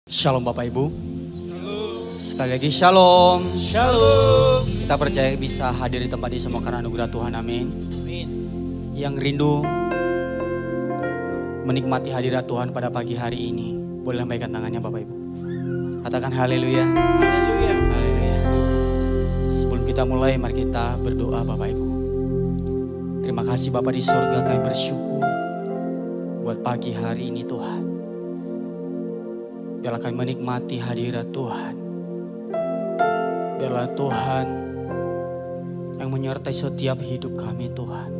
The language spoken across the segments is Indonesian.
Shalom Bapak Ibu. Sekali lagi shalom. Shalom. Kita percaya bisa hadir di tempat ini semua karena anugerah Tuhan, amin. Amin. Yang rindu menikmati hadirat Tuhan pada pagi hari ini, boleh lambaikan tangannya Bapak Ibu. Katakan haleluya. Haleluya. Haleluya. Sebelum kita mulai, mari kita berdoa Bapak Ibu. Terima kasih Bapak di surga, kami bersyukur buat pagi hari ini Tuhan. Biarlah kami menikmati hadirat Tuhan. Biarlah Tuhan yang menyertai setiap hidup kami Tuhan.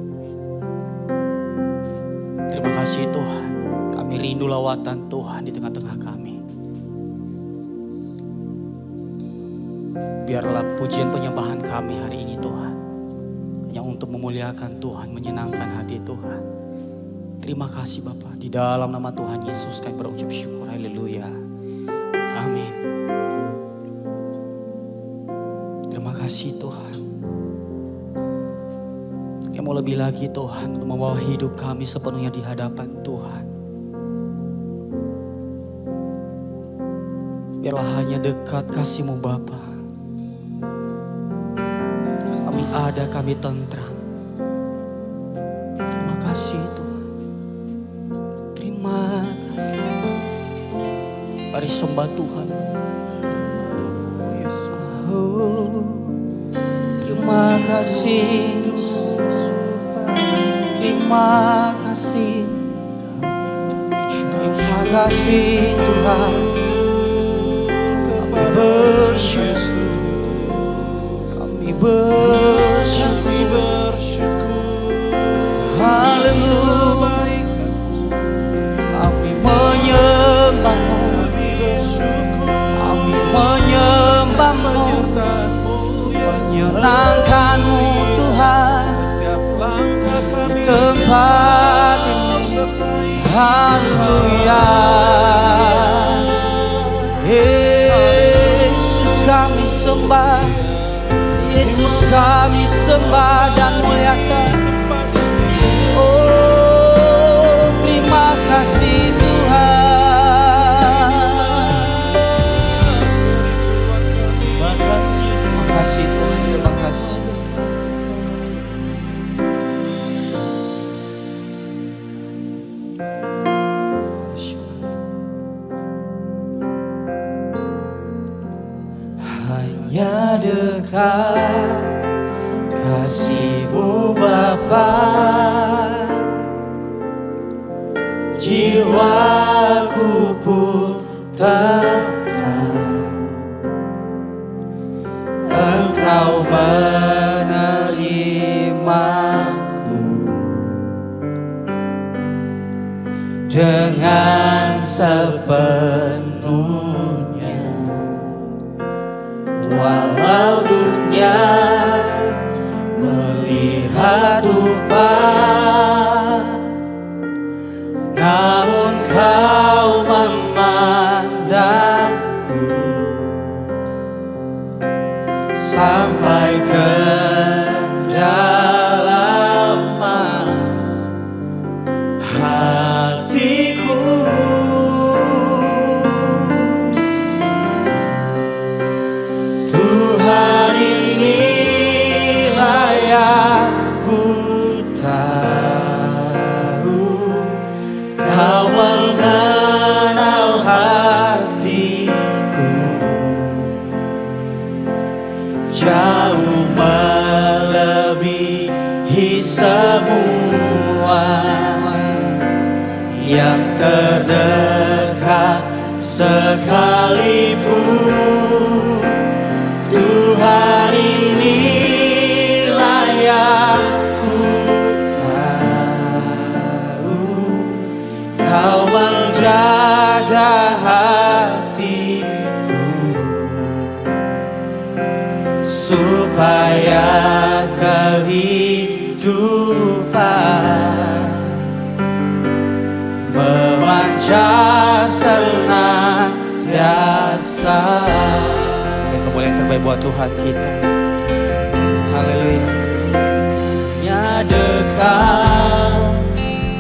Terima kasih Tuhan. Kami rindu lawatan Tuhan di tengah-tengah kami. Biarlah pujian penyembahan kami hari ini Tuhan, yang untuk memuliakan Tuhan, menyenangkan hati Tuhan. Terima kasih Bapa. Di dalam nama Tuhan Yesus kami berucap syukur. Haleluya. Amin. Terima kasih Tuhan. Kami mau lebih lagi Tuhan untuk membawa hidup kami sepenuhnya di hadapan Tuhan. Biarlah hanya dekat kasih-Mu Bapa. Kami ada, kami tentram. Terima kasih Tuhan. Terima kasih. Mari sembah Tuhan. Oh, terima kasih. Terima kasih. Terima kasih Tuhan. Kami bersyukur. Kami bersyukur. Haleluya. Kami menyembah-Mu. Kami menyembah-Mu, menyenangkan-Mu Tuhan di tempat ini. Haleluya. Yesus kami sembah, Yesus kami sembah dan muliakan. Oh, terima kasih Tuhan. Terima kasih Tuhan, terima kasih. Hanya dekat kasih-Mu Bapa, jiwaku pun tenang. Engkau menerimaku dengan sepenuhnya. Walau dunia melihat rupa, namun Kau memandangku sampai kedalaman hatiku. Tuhan, inilah yang ku tahu, Kau mengenal hatiku jauh melebihi semua yang terdekat sekalipun. Tuhan, inilah yang ku tahu, Kau menjaga hatiku supaya kehidupan memancar senantiasa. Kemuliaan terbaik buat Tuhan kita. Haleluya. Ya dekat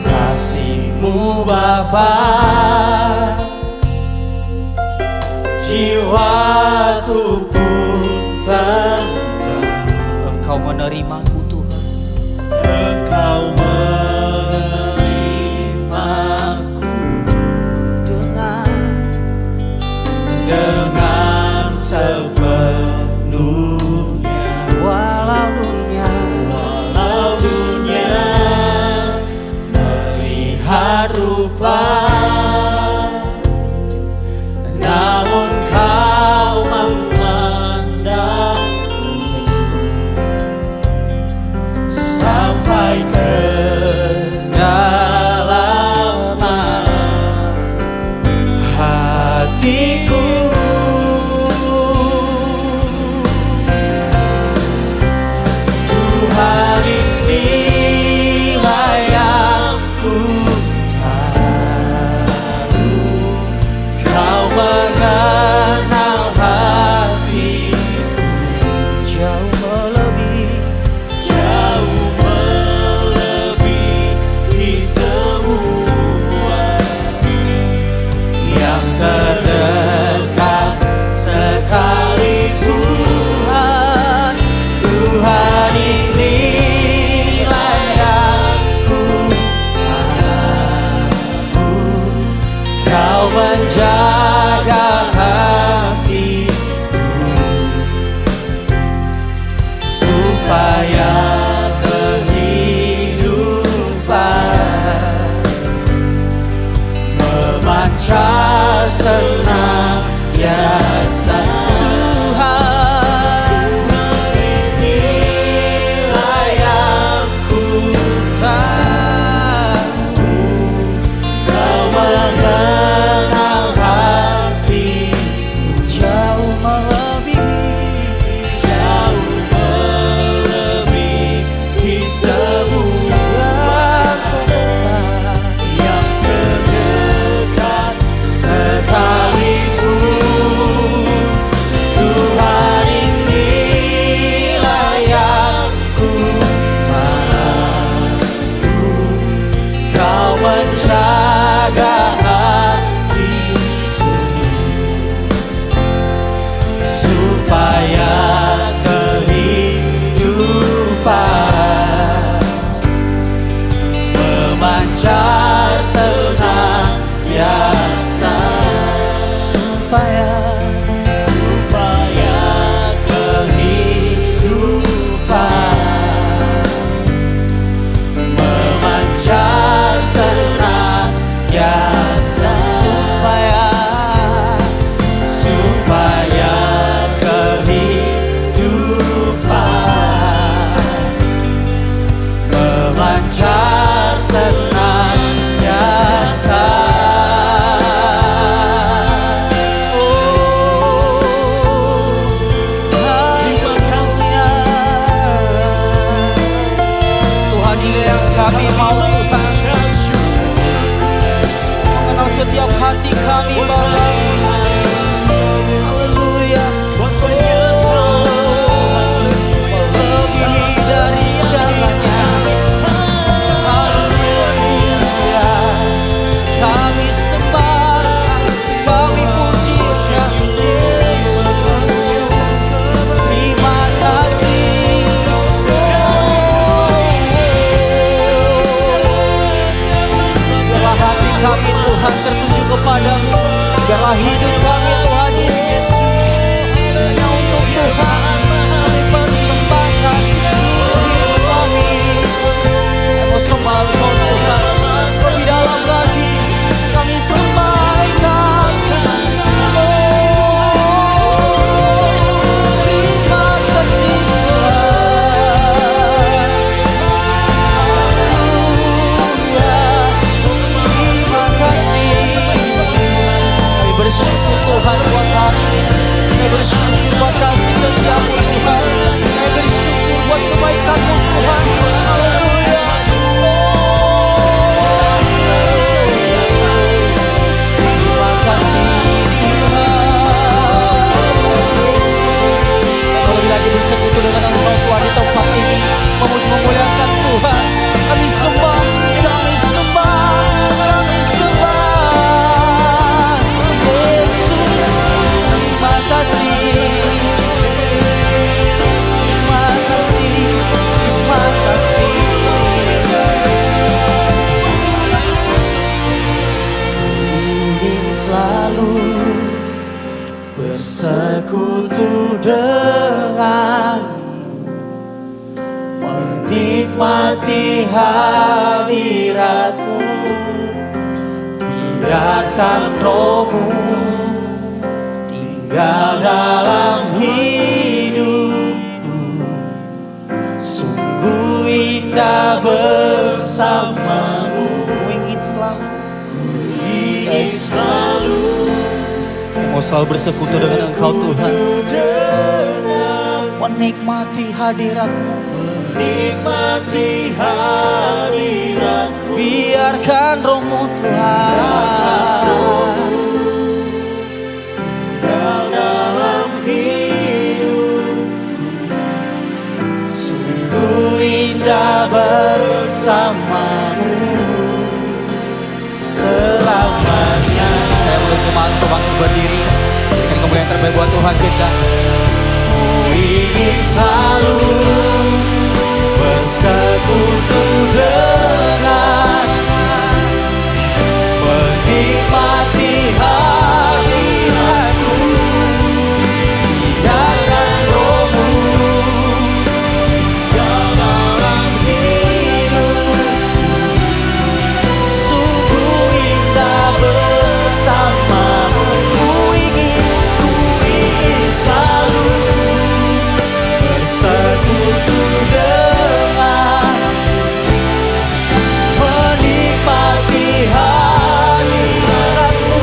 kasih-Mu Bapa, jiwaku pun tenang. Engkau menerimaku Tuhan, Engkau menerimaku dengan sepenuhnya. Walau dunia melihat rupa, namun kau memandangku sampai ke dalam hatiku. Tuhan, inilah yang ku tahu, kau mengenal hatiku jauh melebihi semua yang terdekat sekali. Tuhan, Tuhan, inilah yang ku tahu, kau menjaga hatiku supaya kehidupan memancar senantiasa. Tuhan, inilah yang ku tahu, kau mengenal hatiku jauh melebihi semua yang terdekat sekalipun. Tuhan, inilah yang ku tahu, kau menjaga hatiku supaya kehidupan memancar senantiasa, supaya kehidupan memancar senantiasa, supaya kehidupan memancar senantiasa. Tuhan, ini yang kami mau Tuhan, mengenal setiap hati kami Bapa. Haleluya. Melebihi dari segalanya. Haleluya. Kami sembah, kami puji Yesus. Terima kasih. Setelah hati kami Tuhan tertuju kepadamu, biarlah hidup kami Tuhan Yesus hanya untuk Tuhan. Kami persembahkan hidup kami, kami sembah Engkau Tuhan. Lebih dalam lagi kami sembahkan. Terima kasih Tuhan. Haleluya. Terima kasih. Kami bersyukur bersekutu denganmu, menikmati hadiratmu. Biarkan rohmu tinggal dalam hidupku. Sungguh indah bersamamu. Ingin selalu mau selalu bersekutu dengan Engkau Tuhan, menikmati hadiratmu, menikmati hadiratmu. Biarkan rohmu Tuhan tinggal dalam hidupku. Sungguh indah bersamamu selamanya. Saya mau jemaat untuk bangkit berdiri, berikan kemuliaan terbaik buat Tuhan kita. Ku ingin selalu bersekutu dengan, menikmati hadiratmu. Biarkan rohmu dalam hidup. Sungguh indah bersamamu. Ku ingin selalu bersekutu dengan, menikmati hadiratmu.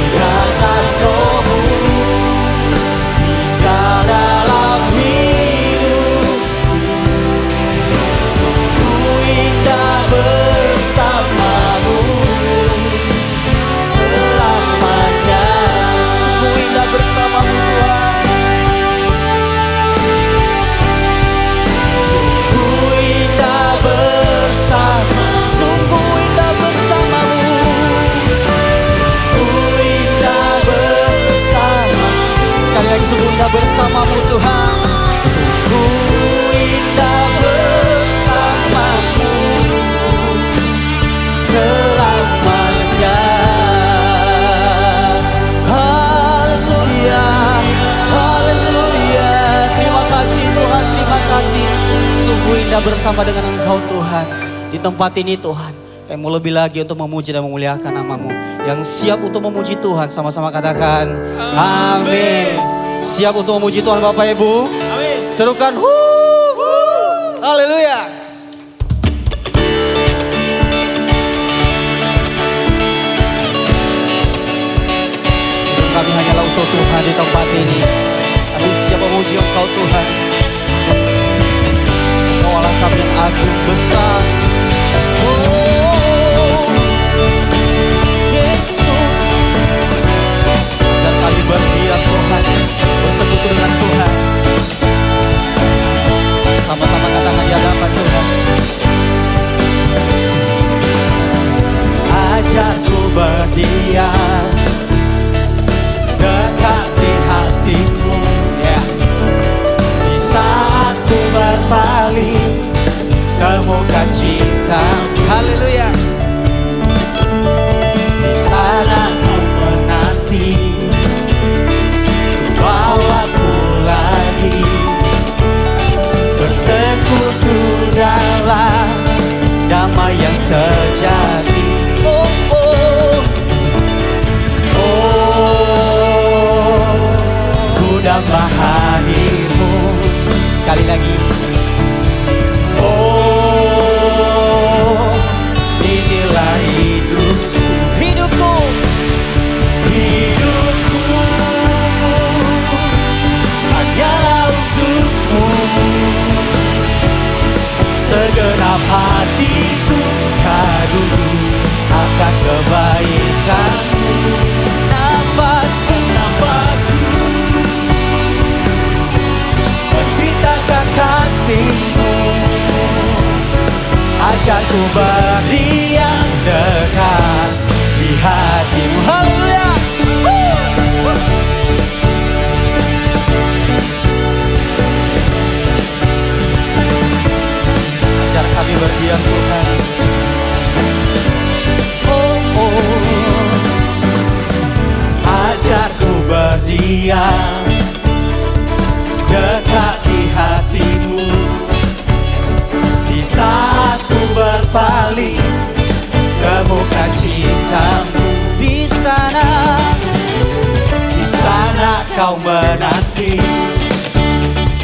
Biarkan rohmu tinggal dalam hidupku. Sungguh indah bersamamu selamanya. Sungguh indah bersamamu Tuhan. Sungguh indah bersama, sungguh indah bersamamu. Sungguh indah bersama. Sekali lagi sungguh indah bersamamu Tuhan. Sungguh indah bersamamu selamanya. Haleluya, haleluya. Terima kasih Tuhan, terima kasih. Sungguh indah bersama dengan Engkau Tuhan. Di tempat ini Tuhan, kami mau lebih lagi untuk memuji dan memuliakan nama-Mu. Yang siap untuk memuji Tuhan, sama-sama katakan amin. Siap untuk memuji Tuhan Bapak Ibu? Amin. Serukan haleluya. Kami hanyalah untuk Tuhan di tempat ini. Kami siap memuji Engkau Tuhan. Engkau Allah kami yang agung besar. Oh, Yesus. Ajar kami berdiam Tuhan, bersekutu dengan Tuhan. Sama-sama katakan di hadapan Tuhan. Ajarku berdiam dekat di hatimu, yeah. Di saat ku berpaling, temukan cintamu. Haleluya. Di sana ku menanti, bawaku lagi bersekutu dalam damai yang sejati. Oh, oh, oh, ku dapat hadirmu. Sekali lagi. Oh, inilah hidupku, hidupku, hidupku hanyalah untukmu. Segenap hatiku kagum akan kebaikanmu. Nafasku, nafasku menceritakan kasih-Mu. Ajarku berdiam dekat di hati-Mu. Haleluya. Ajar kami berdiam Tuhan. Oh, oh. Ajarku berdiam berdiam dekat di hatimu. Di saat ku berpaling ke muka cintamu, di sana kau menanti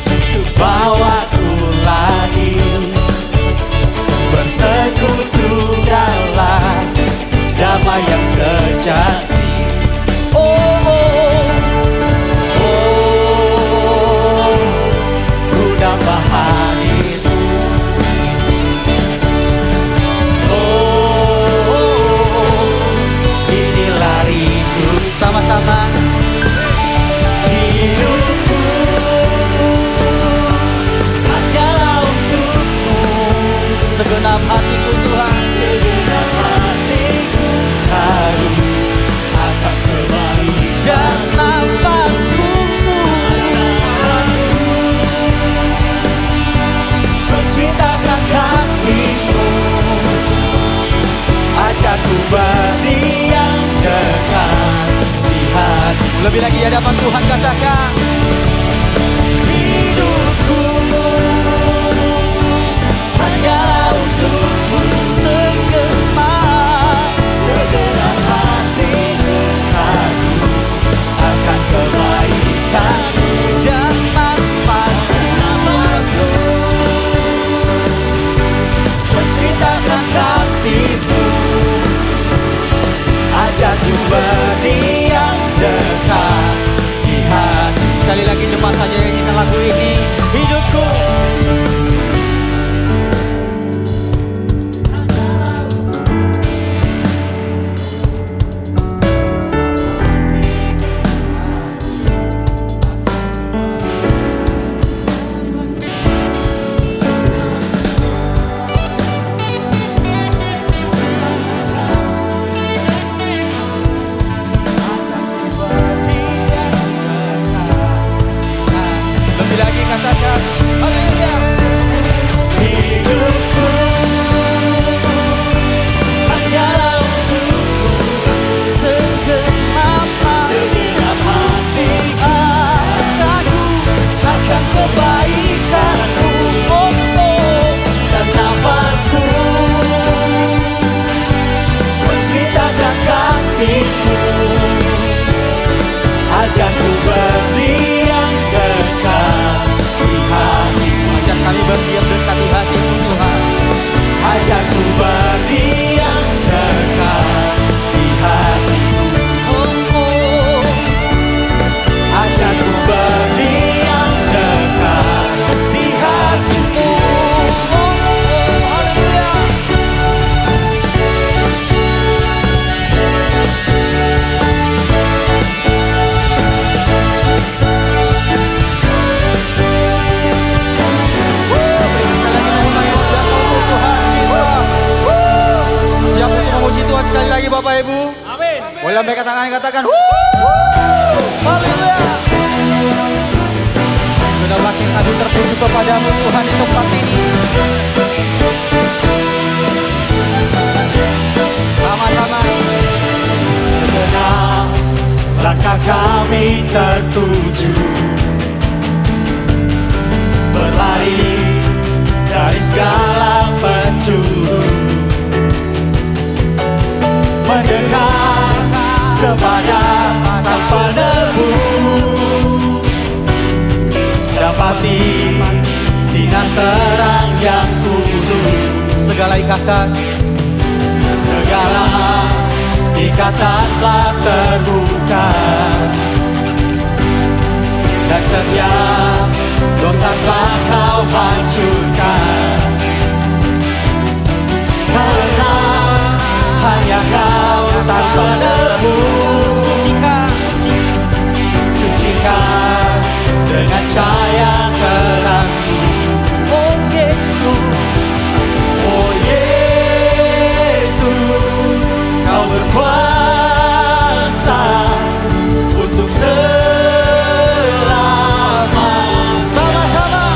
untuk bawaku lagi bersekutu dalam damai yang sejati. Ku dapat itu. Inilah rindu sama-sama. Hidupku hanyalah untukmu, segenap hatiku Tuhan, segenap hatiku harus akan kembali dan nafasku menceritakan kasihmu. Ajak ku berdiam dekat di hatimu. Lebih lagi di hadapan Tuhan katakan, hidupku hanyalah untukmu, segenap hatiku ragu akan kebaikanmu dan nafasku menceritakan kasihmu. Ajak ku berdiam dekat di hati. Sekali lagi cepat saja nyanyikan lagu ini. Hidupku katakan, haleluya. Hidupku hanyalah untukmu, segenap hati aku akan kebaikanmu. Dan nafasku menceritakan kasihmu. Ajak ku berdiam dekat di hatimu. Ajak kami berdiam dekat di hatimu Tuhan. Ajak ku berdiam dekat di hatimu. Ajak ku berdiam dekat di hatimu. Sekali lagi Bapak Ibu, amin. Boleh lambaikan tangan katakan, haleluya. Sudah makin kami tertuju kepadamu Tuhan di tempat ini. Sama-sama. Segenap langkah kami tertuju, berlari dari segala penjuru, mendekat kepada Sang Penebus, dapati sinar terang yang kudus. Segala ikatan telah terbuka, dan setiap dosa telah kau hancurkan. Karena hanya kau Sang Penebus, sucikan dengan cahaya terangmu. Oh Yesus, kau berkuasa untuk selama. Sama-sama.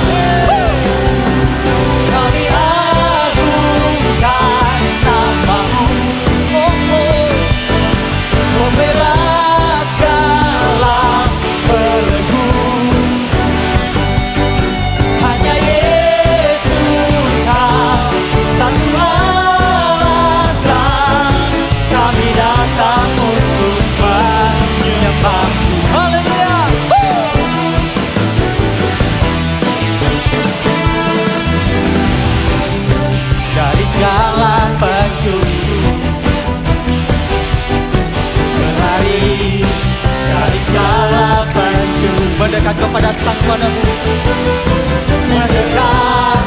Sang Penebus, mendekat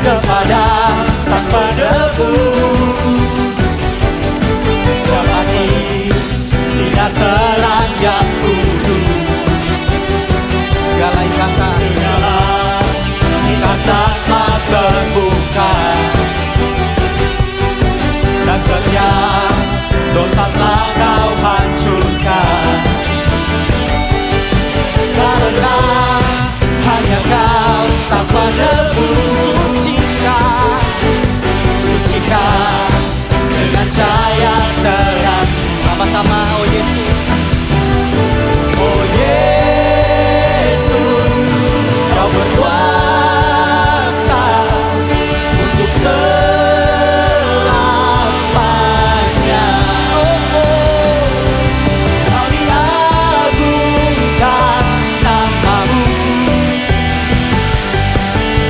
kepada Sang Penebus, dapati sinar terang yang kudus. Segala ikatan telah terbuka, dan setiap dosa telah Kau hancurkan. Karena hanya Kau Sang Penebus, sucikan dengan cahaya terang. Sama-sama, oh Yesus, oh Yesus, Kau berkuasa untuk selamanya. Kami agungkan nama-Mu,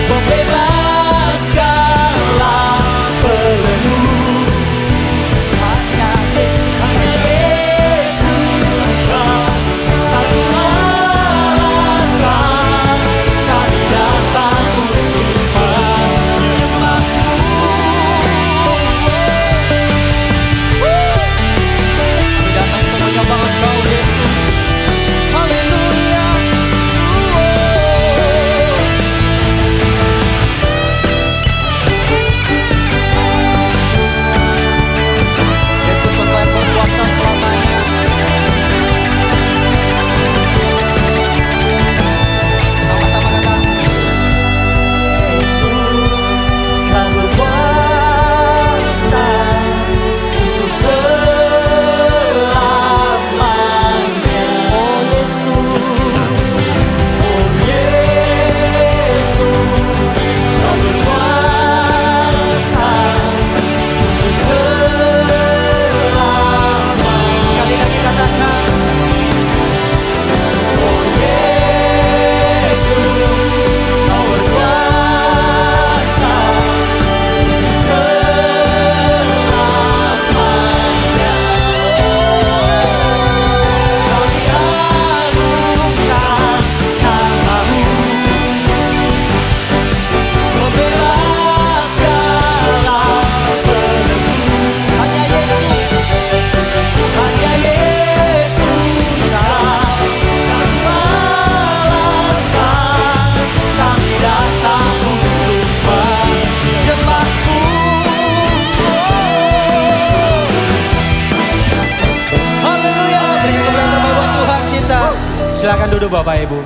pembebas segala belenggu. Hanya Yesus, Kau satu alasan kami datang untuk menyembah-Mu. Kami datang untuk menyembah Engkau, Yesus. Haleluya. Yesus, Engkau yang berkuasa selamanya. Sama-sama kata, Yesus, Kau berkuasa untuk selamanya. Oh Yesus, oh Yesus, Kau berkuasa untuk selamanya. Sekali lagi katakan, oh Yesus, Kau berkuasa untuk selamanya. Kami agungkan nama-Mu, pembebas segala belenggu. Hanya Yesus, hanya Yesus, Kau satu alasan kami datang untuk menyembah-Mu. Haleluya, beri kemuliaan terbaik buat Tuhan kita. Silakan duduk Bapak Ibu.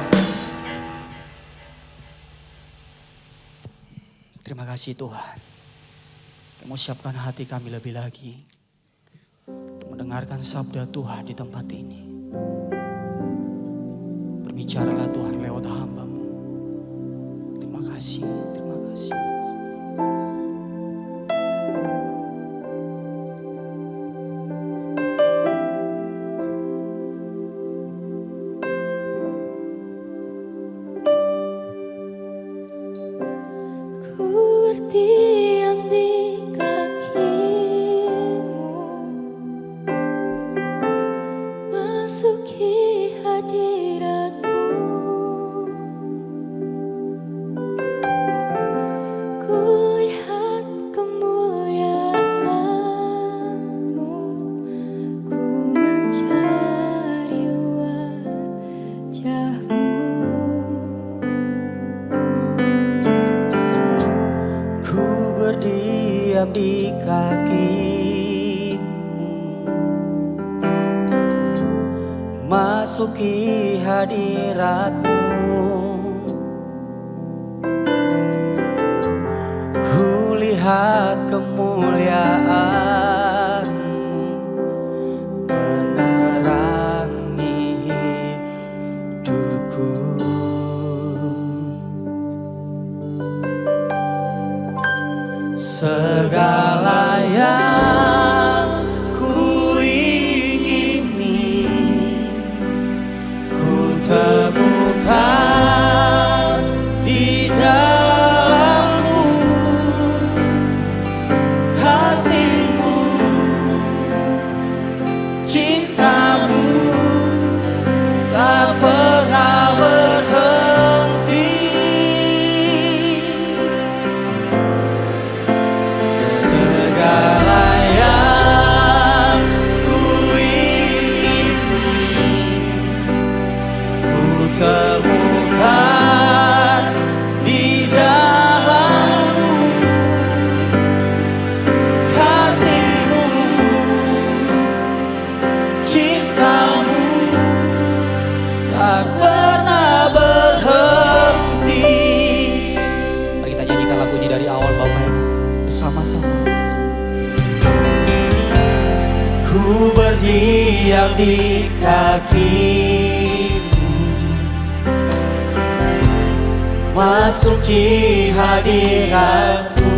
Terima kasih Tuhan. Kamu siapkan hati kami lebih lagi untuk mendengarkan sabda Tuhan di tempat ini. Berbicaralah Tuhan lewat hamba-Mu. Terima kasih, terima kasih. Ku berdiam di kaki-Mu, masuki hadirat-Mu. Ku lihat kemuliaan-Mu, ku mencari wajah-Mu. Ku berdiam di kaki-Mu, masuki hadirat-Mu. Ku lihat kemuliaan-Mu, menerangi hidupku. Segala yang ku ingini ku temukan di dalam-Mu. Kasih Ku berdiam di kaki-Mu, masuki hadirat-Mu.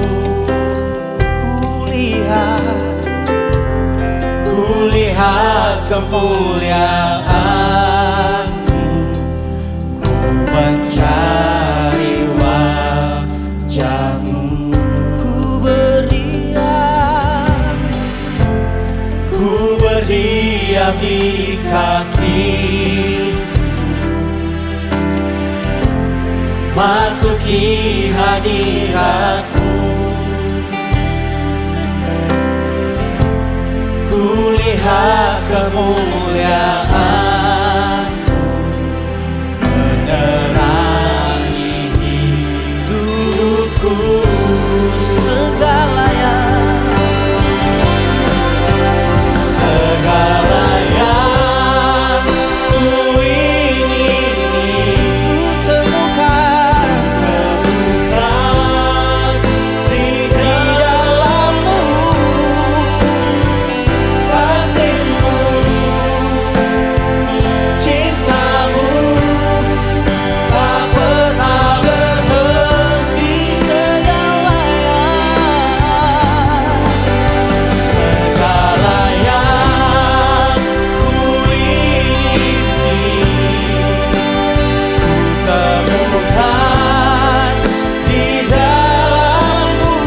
Kulihat kemuliaan-Mu, ku mencari wajah-Mu. Ku berdiam di kaki-Mu, masuki hadirat-Mu. Kulihat kemuliaan-Mu, menerangi hidupku. Segala yang ku ingini, ku temukan di dalam-Mu. Kasih-Mu, cinta-Mu tak pernah berhenti. Segala yang ku ingini, ku temukan di dalam-Mu.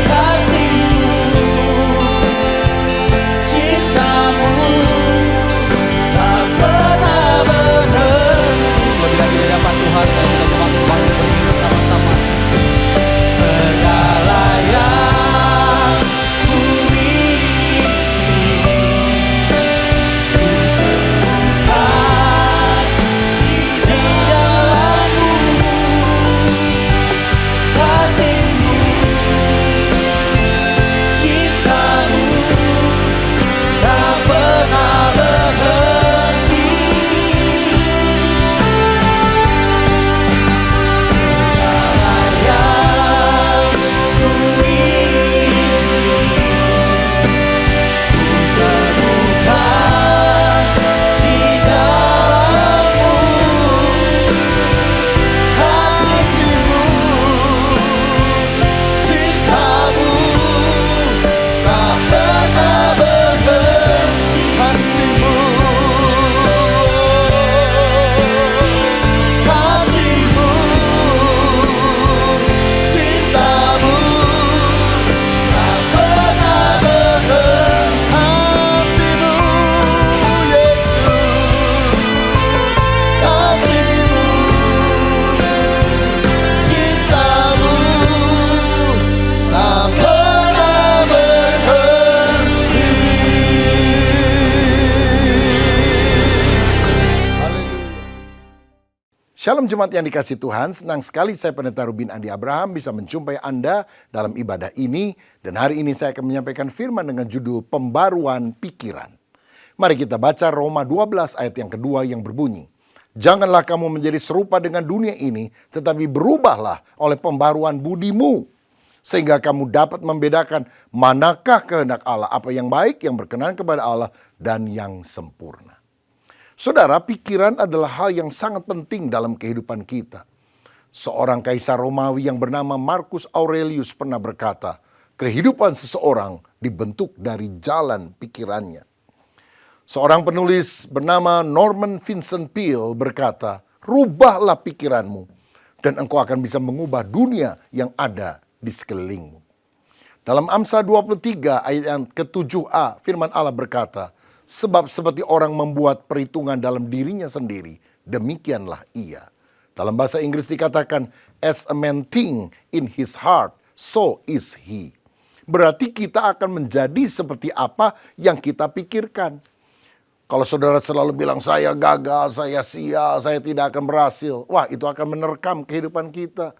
Kasih-Mu, cinta-Mu tak pernah berhenti. Lebih lagi di hadapan Tuhan, saya sudah semakin bangun berdiri bersama-sama. Segala yang ku ingini, ku temukan di dalam-Mu. Kasih-Mu, cinta-Mu tak pernah berhenti. Segala yang ku ingini, ku temukan di dalam-Mu. Kasih-Mu, cinta-Mu tak pernah berhenti. Kasih-Mu, kasih-Mu, cinta-Mu tak pernah berhenti. Kasih-Mu, Yesus, kasih-Mu, cinta-Mu tak pernah berhenti. Shalom jemaat yang dikasih Tuhan, senang sekali saya Pendeta Rubin Andi Abraham bisa menjumpai Anda dalam ibadah ini. Dan hari ini saya akan menyampaikan firman dengan judul Pembaruan Pikiran. Mari kita baca Roma 12 ayat yang kedua yang berbunyi, janganlah kamu menjadi serupa dengan dunia ini, tetapi berubahlah oleh pembaruan budimu, sehingga kamu dapat membedakan manakah kehendak Allah, apa yang baik, yang berkenan kepada Allah, dan yang sempurna. Saudara, pikiran adalah hal yang sangat penting dalam kehidupan kita. Seorang kaisar Romawi yang bernama Marcus Aurelius pernah berkata, kehidupan seseorang dibentuk dari jalan pikirannya. Seorang penulis bernama Norman Vincent Peale berkata, rubahlah pikiranmu dan engkau akan bisa mengubah dunia yang ada di sekelilingmu. Dalam Amsal 23 ayat yang ke-7a, firman Allah berkata, sebab seperti orang membuat perhitungan dalam dirinya sendiri, demikianlah ia. Dalam bahasa Inggris dikatakan, as a man think in his heart, so is he. Berarti kita akan menjadi seperti apa yang kita pikirkan. Kalau saudara selalu bilang, saya gagal, saya sial, saya tidak akan berhasil. Wah, itu akan menerkam kehidupan kita.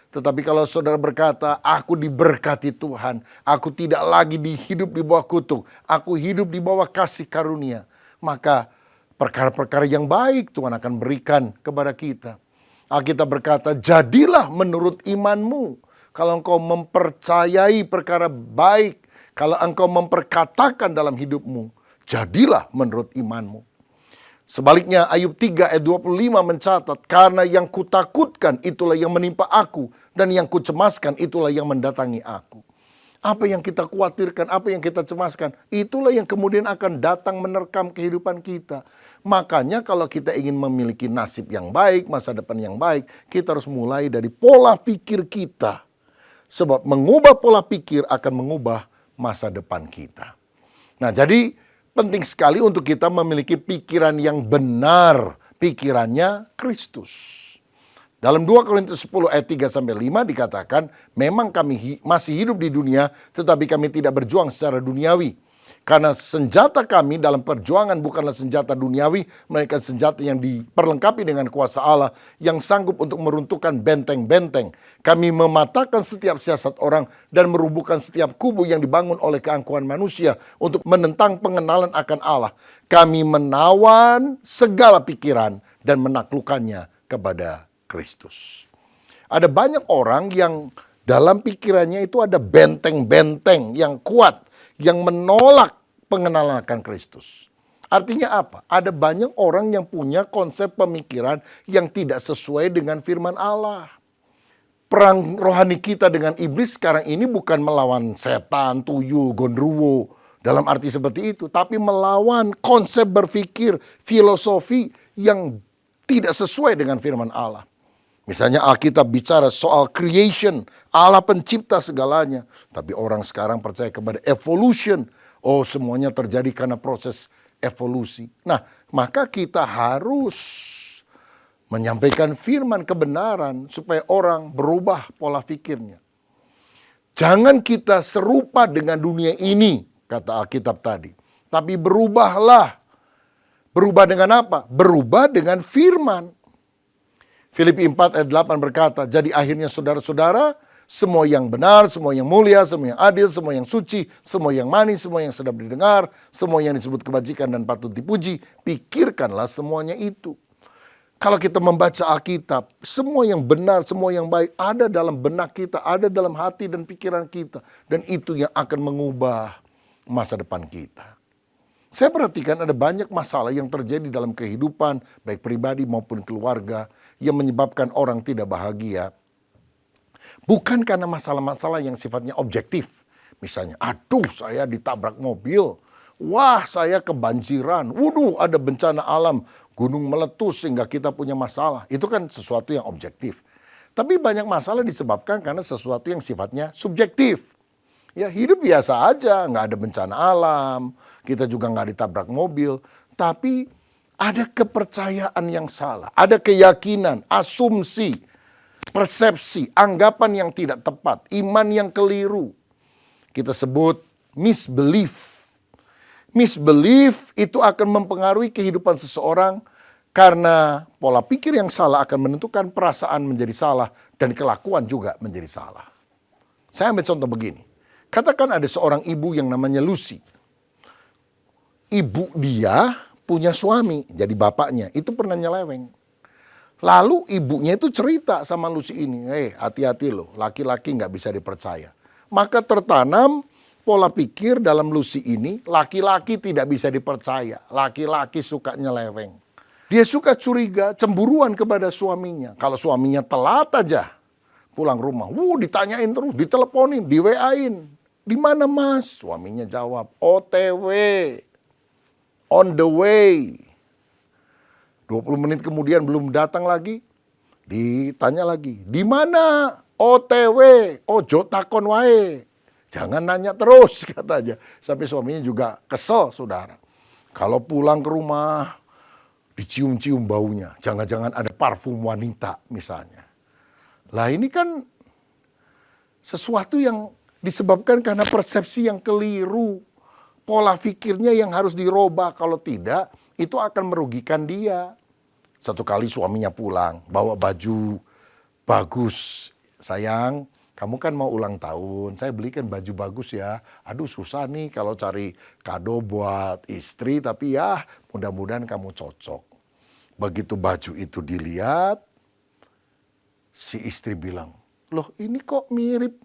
Tetapi kalau saudara berkata, aku diberkati Tuhan, aku tidak lagi hidup di bawah kutuk, aku hidup di bawah kasih karunia, maka perkara-perkara yang baik Tuhan akan berikan kepada kita. Alkitab berkata, jadilah menurut imanmu. Kalau engkau mempercayai perkara baik, Kalau engkau memperkatakan dalam hidupmu, jadilah menurut imanmu. Sebaliknya Ayub 3 ayat 25 mencatat, karena yang kutakutkan itulah yang menimpa aku, dan yang kucemaskan itulah yang mendatangi aku. Apa yang kita khawatirkan, apa yang kita cemaskan, itulah yang kemudian akan datang menerkam kehidupan kita. Makanya kalau kita ingin memiliki nasib yang baik, masa depan yang baik, kita harus mulai dari pola pikir kita. Sebab mengubah pola pikir akan mengubah masa depan kita. Nah, jadi penting sekali untuk kita memiliki pikiran yang benar, pikirannya Kristus. Dalam 2 Korintus 10 ayat 3-5 dikatakan, memang kami masih hidup di dunia, tetapi kami tidak berjuang secara duniawi. Karena senjata kami dalam perjuangan bukanlah senjata duniawi, melainkan senjata yang diperlengkapi dengan kuasa Allah yang sanggup untuk meruntuhkan benteng-benteng. Kami mematahkan setiap siasat orang dan merubuhkan setiap kubu yang dibangun oleh keangkuhan manusia untuk menentang pengenalan akan Allah. Kami menawan segala pikiran dan menaklukkannya kepada Kristus. Ada banyak orang yang dalam pikirannya itu ada benteng-benteng yang kuat, yang menolak pengenalan akan Kristus. Artinya apa? Ada banyak orang yang punya konsep pemikiran yang tidak sesuai dengan firman Allah. Perang rohani kita dengan iblis sekarang ini bukan melawan setan, tuyul, gondruwo dalam arti seperti itu, tapi melawan konsep berpikir, filosofi yang tidak sesuai dengan firman Allah. Misalnya Alkitab bicara soal creation, Allah pencipta segalanya. Tapi orang sekarang percaya kepada evolution. Oh, semuanya terjadi karena proses evolusi. Nah, maka kita harus menyampaikan firman kebenaran supaya orang berubah pola pikirnya. Jangan kita serupa dengan dunia ini, kata Alkitab tadi. Tapi berubahlah. Berubah dengan apa? Berubah dengan firman. Filipi 4 ayat 8 berkata, jadi akhirnya saudara-saudara, semua yang benar, semua yang mulia, semua yang adil, semua yang suci, semua yang manis, semua yang sedap didengar, semua yang disebut kebajikan dan patut dipuji, pikirkanlah semuanya itu. Kalau kita membaca Alkitab, semua yang benar, semua yang baik ada dalam benak kita, ada dalam hati dan pikiran kita. Dan itu yang akan mengubah masa depan kita. Saya perhatikan ada banyak masalah yang terjadi dalam kehidupan, baik pribadi maupun keluarga, yang menyebabkan orang tidak bahagia. Bukan karena masalah-masalah yang sifatnya objektif. Misalnya, aduh saya ditabrak mobil. Wah saya kebanjiran. Waduh ada bencana alam. Gunung meletus sehingga kita punya masalah. Itu kan sesuatu yang objektif. Tapi banyak masalah disebabkan karena sesuatu yang sifatnya subjektif. Ya hidup biasa aja, nggak ada bencana alam. Kita juga nggak ditabrak mobil. Tapi ada kepercayaan yang salah. Ada keyakinan, asumsi, persepsi, anggapan yang tidak tepat, iman yang keliru. Kita sebut misbelief. Misbelief itu akan mempengaruhi kehidupan seseorang karena pola pikir yang salah akan menentukan perasaan menjadi salah dan kelakuan juga menjadi salah. Saya ambil contoh begini. Katakan ada seorang ibu yang namanya Lucy. Ibu dia punya suami, jadi bapaknya itu pernah nyeleweng. Lalu ibunya itu cerita sama Lucy ini, hati-hati loh, laki-laki nggak bisa dipercaya. Maka tertanam pola pikir dalam Lucy ini, laki-laki tidak bisa dipercaya, laki-laki suka nyeleweng. Dia suka curiga, cemburuan kepada suaminya. Kalau suaminya telat aja pulang rumah, ditanyain terus, diteleponin, di WA-in. Di mana mas? Suaminya jawab, OTW, on the way. 20 menit kemudian belum datang lagi, ditanya lagi, di mana? OTW, ojo takon wae. Jangan nanya terus katanya. Sampai suaminya juga kesel saudara. Kalau pulang ke rumah, dicium-cium baunya. Jangan-jangan ada parfum wanita misalnya. Lah ini kan sesuatu yang disebabkan karena persepsi yang keliru. Pola pikirnya yang harus dirubah. Kalau tidak, itu akan merugikan dia. Satu kali suaminya pulang, bawa baju bagus. Sayang, kamu kan mau ulang tahun, saya belikan baju bagus ya. Aduh susah nih kalau cari kado buat istri, tapi ya mudah-mudahan kamu cocok. Begitu baju itu dilihat, si istri bilang, loh ini kok mirip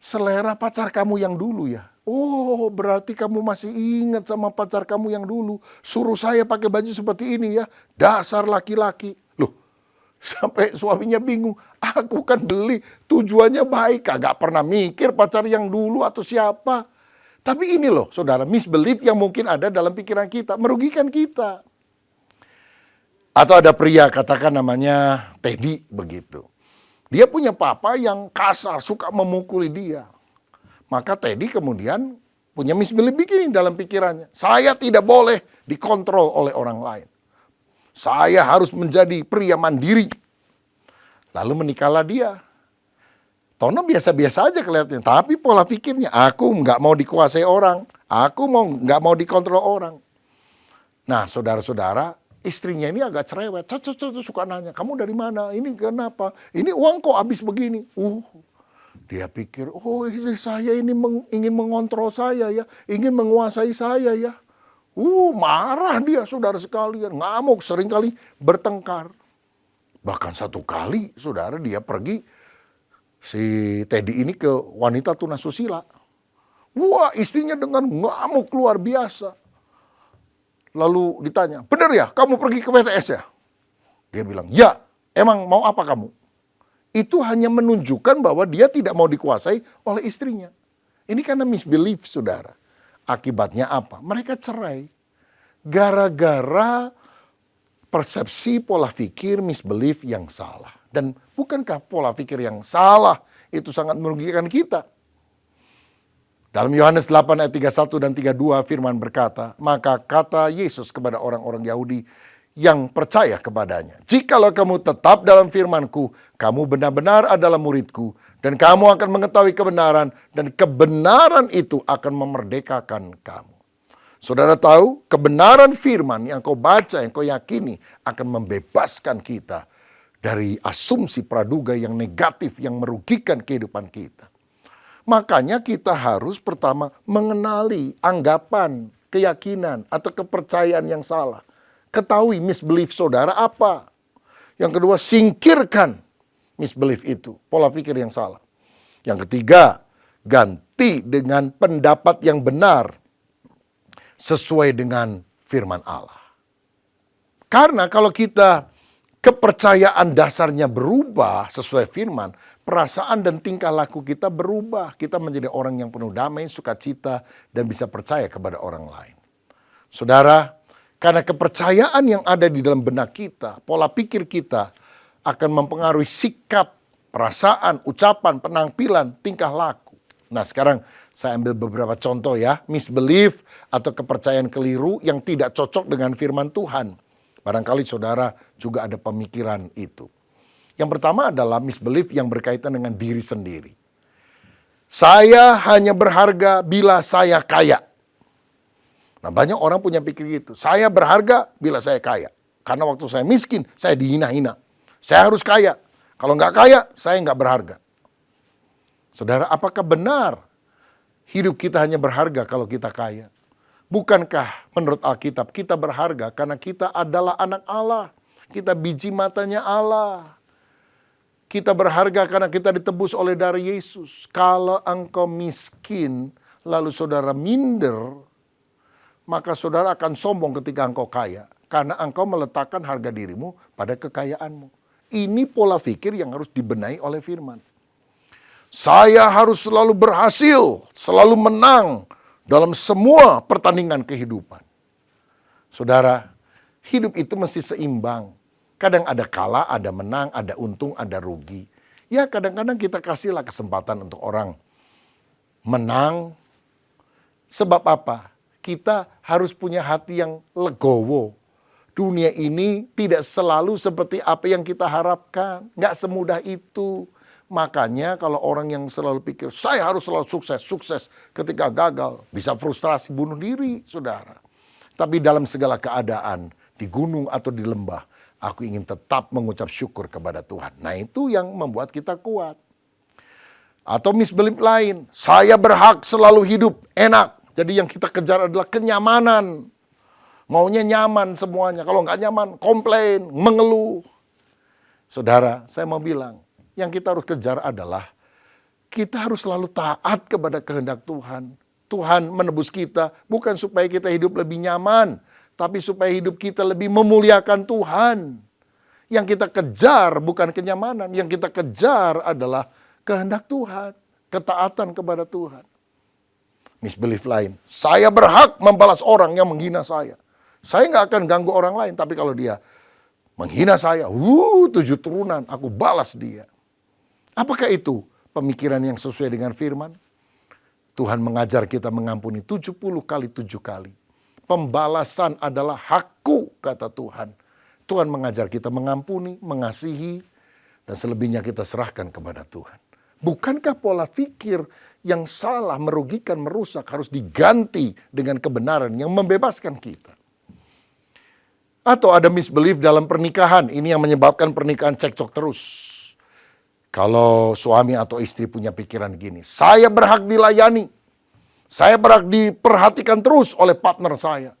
selera pacar kamu yang dulu ya. Oh, berarti kamu masih ingat sama pacar kamu yang dulu. Suruh saya pakai baju seperti ini ya. Dasar laki-laki. Loh, sampai suaminya bingung. Aku kan beli, tujuannya baik. Kagak pernah mikir pacar yang dulu atau siapa. Tapi ini loh, saudara, misbelief yang mungkin ada dalam pikiran kita. Merugikan kita. Atau ada pria, katakan namanya Teddy, begitu. Dia punya papa yang kasar, suka memukuli dia. Maka Teddy kemudian punya misbelief begini dalam pikirannya. Saya tidak boleh dikontrol oleh orang lain. Saya harus menjadi pria mandiri. Lalu menikahlah dia. Tono biasa-biasa aja kelihatannya. Tapi pola pikirnya, aku nggak mau dikuasai orang. Aku nggak mau dikontrol orang. Nah, saudara-saudara, istrinya ini agak cerewet. Suka nanya, kamu dari mana? Ini kenapa? Ini uang kok habis begini? Dia pikir, oh istri saya ini ingin mengontrol saya ya, ingin menguasai saya ya. Marah dia saudara sekalian, ngamuk, seringkali bertengkar. Bahkan satu kali saudara dia pergi, si Teddy ini ke wanita tunasusila. Wah, istrinya dengan ngamuk luar biasa. Lalu ditanya, benar ya kamu pergi ke PTS ya? Dia bilang, ya, emang mau apa kamu? Itu hanya menunjukkan bahwa dia tidak mau dikuasai oleh istrinya. Ini karena misbelief, saudara. Akibatnya apa? Mereka cerai. Gara-gara persepsi pola pikir misbelief yang salah. Dan bukankah pola pikir yang salah itu sangat merugikan kita? Dalam Yohanes 8 ayat 31 dan 32 firman berkata, maka kata Yesus kepada orang-orang Yahudi yang percaya kepadanya, jikalau kamu tetap dalam firman-Ku, kamu benar-benar adalah murid-Ku, dan kamu akan mengetahui kebenaran, dan kebenaran itu akan memerdekakan kamu. Saudara tahu, kebenaran firman yang kau baca, yang kau yakini, akan membebaskan kita dari asumsi praduga yang negatif, yang merugikan kehidupan kita. Makanya kita harus pertama mengenali anggapan, keyakinan, atau kepercayaan yang salah. Ketahui misbelief saudara apa. Yang kedua, singkirkan misbelief itu, pola pikir yang salah. Yang ketiga, ganti dengan pendapat yang benar sesuai dengan firman Allah. Karena kalau kita kepercayaan dasarnya berubah sesuai firman, perasaan dan tingkah laku kita berubah. Kita menjadi orang yang penuh damai, sukacita, dan bisa percaya kepada orang lain. Saudara, karena kepercayaan yang ada di dalam benak kita, pola pikir kita akan mempengaruhi sikap, perasaan, ucapan, penampilan, tingkah laku. Nah, sekarang saya ambil beberapa contoh ya, misbelief atau kepercayaan keliru yang tidak cocok dengan firman Tuhan. Barangkali saudara juga ada pemikiran itu. Yang pertama adalah misbelief yang berkaitan dengan diri sendiri. Saya hanya berharga bila saya kaya. Nah, banyak orang punya pikir gitu. Saya berharga bila saya kaya. Karena waktu saya miskin, saya dihina-hina. Saya harus kaya. Kalau nggak kaya, saya nggak berharga. Saudara, apakah benar hidup kita hanya berharga kalau kita kaya? Bukankah menurut Alkitab kita berharga karena kita adalah anak Allah. Kita biji matanya Allah. Kita berharga karena kita ditebus oleh darah Yesus. Kalau engkau miskin, lalu saudara minder, maka saudara akan sombong ketika engkau kaya. Karena engkau meletakkan harga dirimu pada kekayaanmu. Ini pola pikir yang harus dibenahi oleh firman. Saya harus selalu berhasil, selalu menang dalam semua pertandingan kehidupan. Saudara, hidup itu mesti seimbang. Kadang ada kalah, ada menang, ada untung, ada rugi. Ya kadang-kadang kita kasihlah kesempatan untuk orang menang. Sebab apa? Kita harus punya hati yang legowo. Dunia ini tidak selalu seperti apa yang kita harapkan. Nggak semudah itu. Makanya kalau orang yang selalu pikir, saya harus selalu sukses. Ketika gagal, bisa frustrasi, bunuh diri, saudara. Tapi dalam segala keadaan, di gunung atau di lembah, aku ingin tetap mengucap syukur kepada Tuhan. Nah itu yang membuat kita kuat. Atau misbelief lain, saya berhak selalu hidup enak. Jadi yang kita kejar adalah kenyamanan. Maunya nyaman semuanya. Kalau nggak nyaman, komplain, mengeluh. Saudara, saya mau bilang, yang kita harus kejar adalah kita harus selalu taat kepada kehendak Tuhan. Tuhan menebus kita bukan supaya kita hidup lebih nyaman, tapi supaya hidup kita lebih memuliakan Tuhan. Yang kita kejar bukan kenyamanan, yang kita kejar adalah kehendak Tuhan, ketaatan kepada Tuhan. Misbelief lain, saya berhak membalas orang yang menghina saya. Saya nggak akan ganggu orang lain, tapi kalau dia menghina saya, 7 turunan, aku balas dia. Apakah itu pemikiran yang sesuai dengan firman? Tuhan mengajar kita mengampuni 70 kali 7 kali. Pembalasan adalah hakku, kata Tuhan. Tuhan mengajar kita mengampuni, mengasihi, dan selebihnya kita serahkan kepada Tuhan. Bukankah pola pikir yang salah, merugikan, merusak harus diganti dengan kebenaran yang membebaskan kita? Atau ada misbelief dalam pernikahan, ini yang menyebabkan pernikahan cekcok terus. Kalau suami atau istri punya pikiran gini, saya berhak dilayani, saya berhak diperhatikan terus oleh partner saya.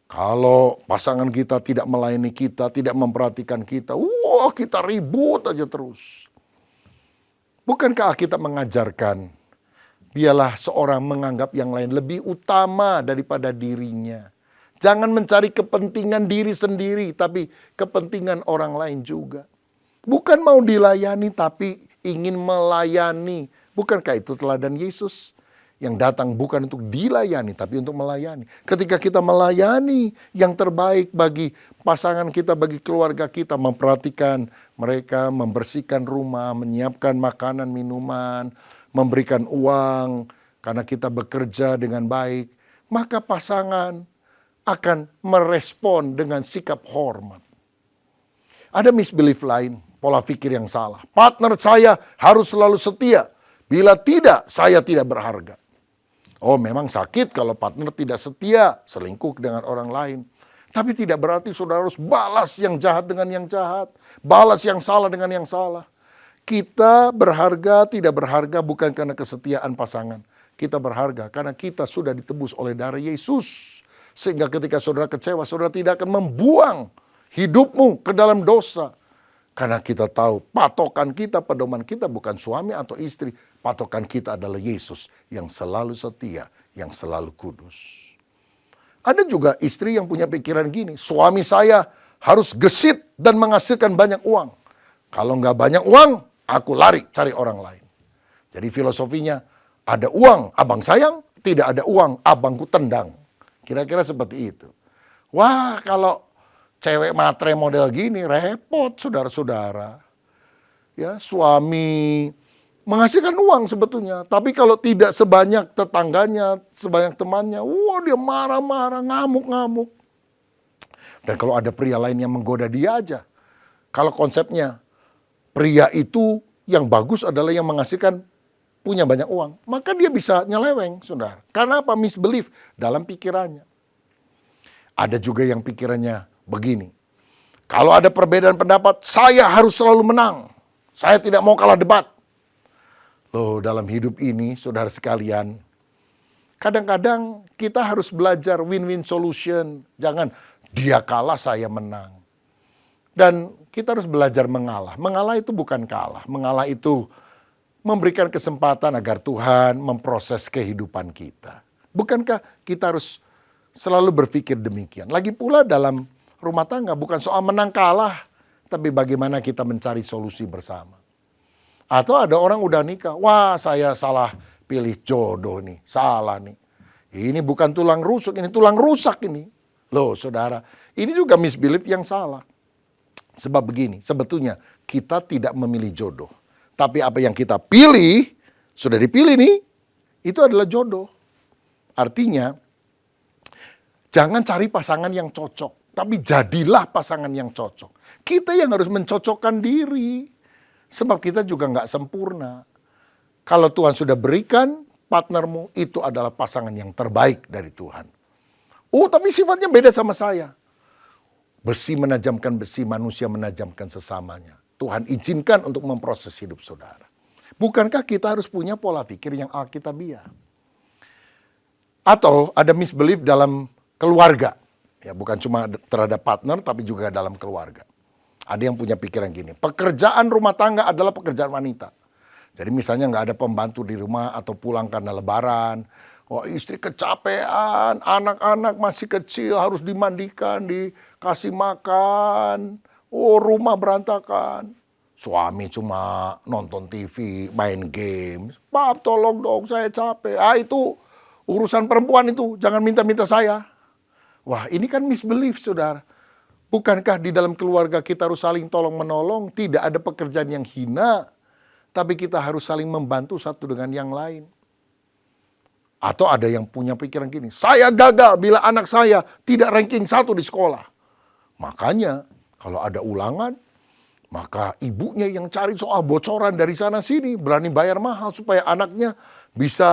Kalau pasangan kita tidak melayani kita, tidak memperhatikan kita, kita ribut aja terus. Bukankah kita mengajarkan, biarlah seorang menganggap yang lain lebih utama daripada dirinya. Jangan mencari kepentingan diri sendiri, tapi kepentingan orang lain juga. Bukan mau dilayani, tapi ingin melayani. Bukankah itu teladan Yesus? Yang datang bukan untuk dilayani, tapi untuk melayani. Ketika kita melayani yang terbaik bagi pasangan kita, bagi keluarga kita, memperhatikan mereka, membersihkan rumah, menyiapkan makanan, minuman, memberikan uang, karena kita bekerja dengan baik, maka pasangan akan merespon dengan sikap hormat. Ada misbelief lain, pola pikir yang salah. Partner saya harus selalu setia. Bila tidak, saya tidak berharga. Oh, memang sakit kalau partner tidak setia, selingkuh dengan orang lain. Tapi tidak berarti saudara harus balas yang jahat dengan yang jahat. Balas yang salah dengan yang salah. Kita berharga, tidak berharga bukan karena kesetiaan pasangan. Kita berharga karena kita sudah ditebus oleh darah Yesus. Sehingga ketika saudara kecewa, saudara tidak akan membuang hidupmu ke dalam dosa. Karena kita tahu patokan kita, pedoman kita bukan suami atau istri. Patokan kita adalah Yesus yang selalu setia, yang selalu kudus. Ada juga istri yang punya pikiran gini, suami saya harus gesit dan menghasilkan banyak uang. Kalau nggak banyak uang, aku lari cari orang lain. Jadi filosofinya, ada uang, abang sayang, tidak ada uang, abangku tendang. Kira-kira seperti itu. Wah, kalau cewek matre model gini repot saudara-saudara. Ya, suami menghasilkan uang sebetulnya, tapi kalau tidak sebanyak tetangganya, sebanyak temannya, dia marah-marah, ngamuk-ngamuk. Dan kalau ada pria lain yang menggoda dia aja. Kalau konsepnya pria itu yang bagus adalah yang menghasilkan punya banyak uang, maka dia bisa nyeleweng, saudara. Karena apa? Misbelief dalam pikirannya. Ada juga yang pikirannya begini. Kalau ada perbedaan pendapat, saya harus selalu menang. Saya tidak mau kalah debat. Loh, dalam hidup ini, saudara sekalian, kadang-kadang kita harus belajar win-win solution. Jangan dia kalah, saya menang. Dan kita harus belajar mengalah. Mengalah itu bukan kalah. Mengalah itu memberikan kesempatan agar Tuhan memproses kehidupan kita. Bukankah kita harus selalu berpikir demikian? Lagi pula dalam rumah tangga bukan soal menang kalah, tapi bagaimana kita mencari solusi bersama. Atau ada orang udah nikah, wah saya salah pilih jodoh nih, salah nih. Ini bukan tulang rusuk, ini tulang rusak ini. Loh saudara, ini juga misbelief yang salah. Sebab begini, sebetulnya kita tidak memilih jodoh. Tapi apa yang kita pilih, sudah dipilih nih, itu adalah jodoh. Artinya, jangan cari pasangan yang cocok, tapi jadilah pasangan yang cocok. Kita yang harus mencocokkan diri, sebab kita juga nggak sempurna. Kalau Tuhan sudah berikan partnermu, itu adalah pasangan yang terbaik dari Tuhan. Oh, tapi sifatnya beda sama saya. Besi menajamkan besi, manusia menajamkan sesamanya. Tuhan izinkan untuk memproses hidup saudara. Bukankah kita harus punya pola pikir yang alkitabiah? Atau ada misbelief dalam keluarga. Ya, bukan cuma terhadap partner, tapi juga dalam keluarga. Ada yang punya pikiran gini, pekerjaan rumah tangga adalah pekerjaan wanita. Jadi misalnya nggak ada pembantu di rumah atau pulang karena lebaran. Oh, istri kecapean, anak-anak masih kecil harus dimandikan, dikasih makan. Oh, rumah berantakan. Suami cuma nonton TV, main game. Pap, tolong dong, saya capek. Itu urusan perempuan itu, jangan minta-minta saya. Wah, ini kan misbelief, saudara. Bukankah di dalam keluarga kita harus saling tolong-menolong, tidak ada pekerjaan yang hina, tapi kita harus saling membantu satu dengan yang lain. Atau ada yang punya pikiran gini, saya gagal bila anak saya tidak ranking 1 di sekolah. Makanya kalau ada ulangan, maka ibunya yang cari soal bocoran dari sana sini, berani bayar mahal supaya anaknya bisa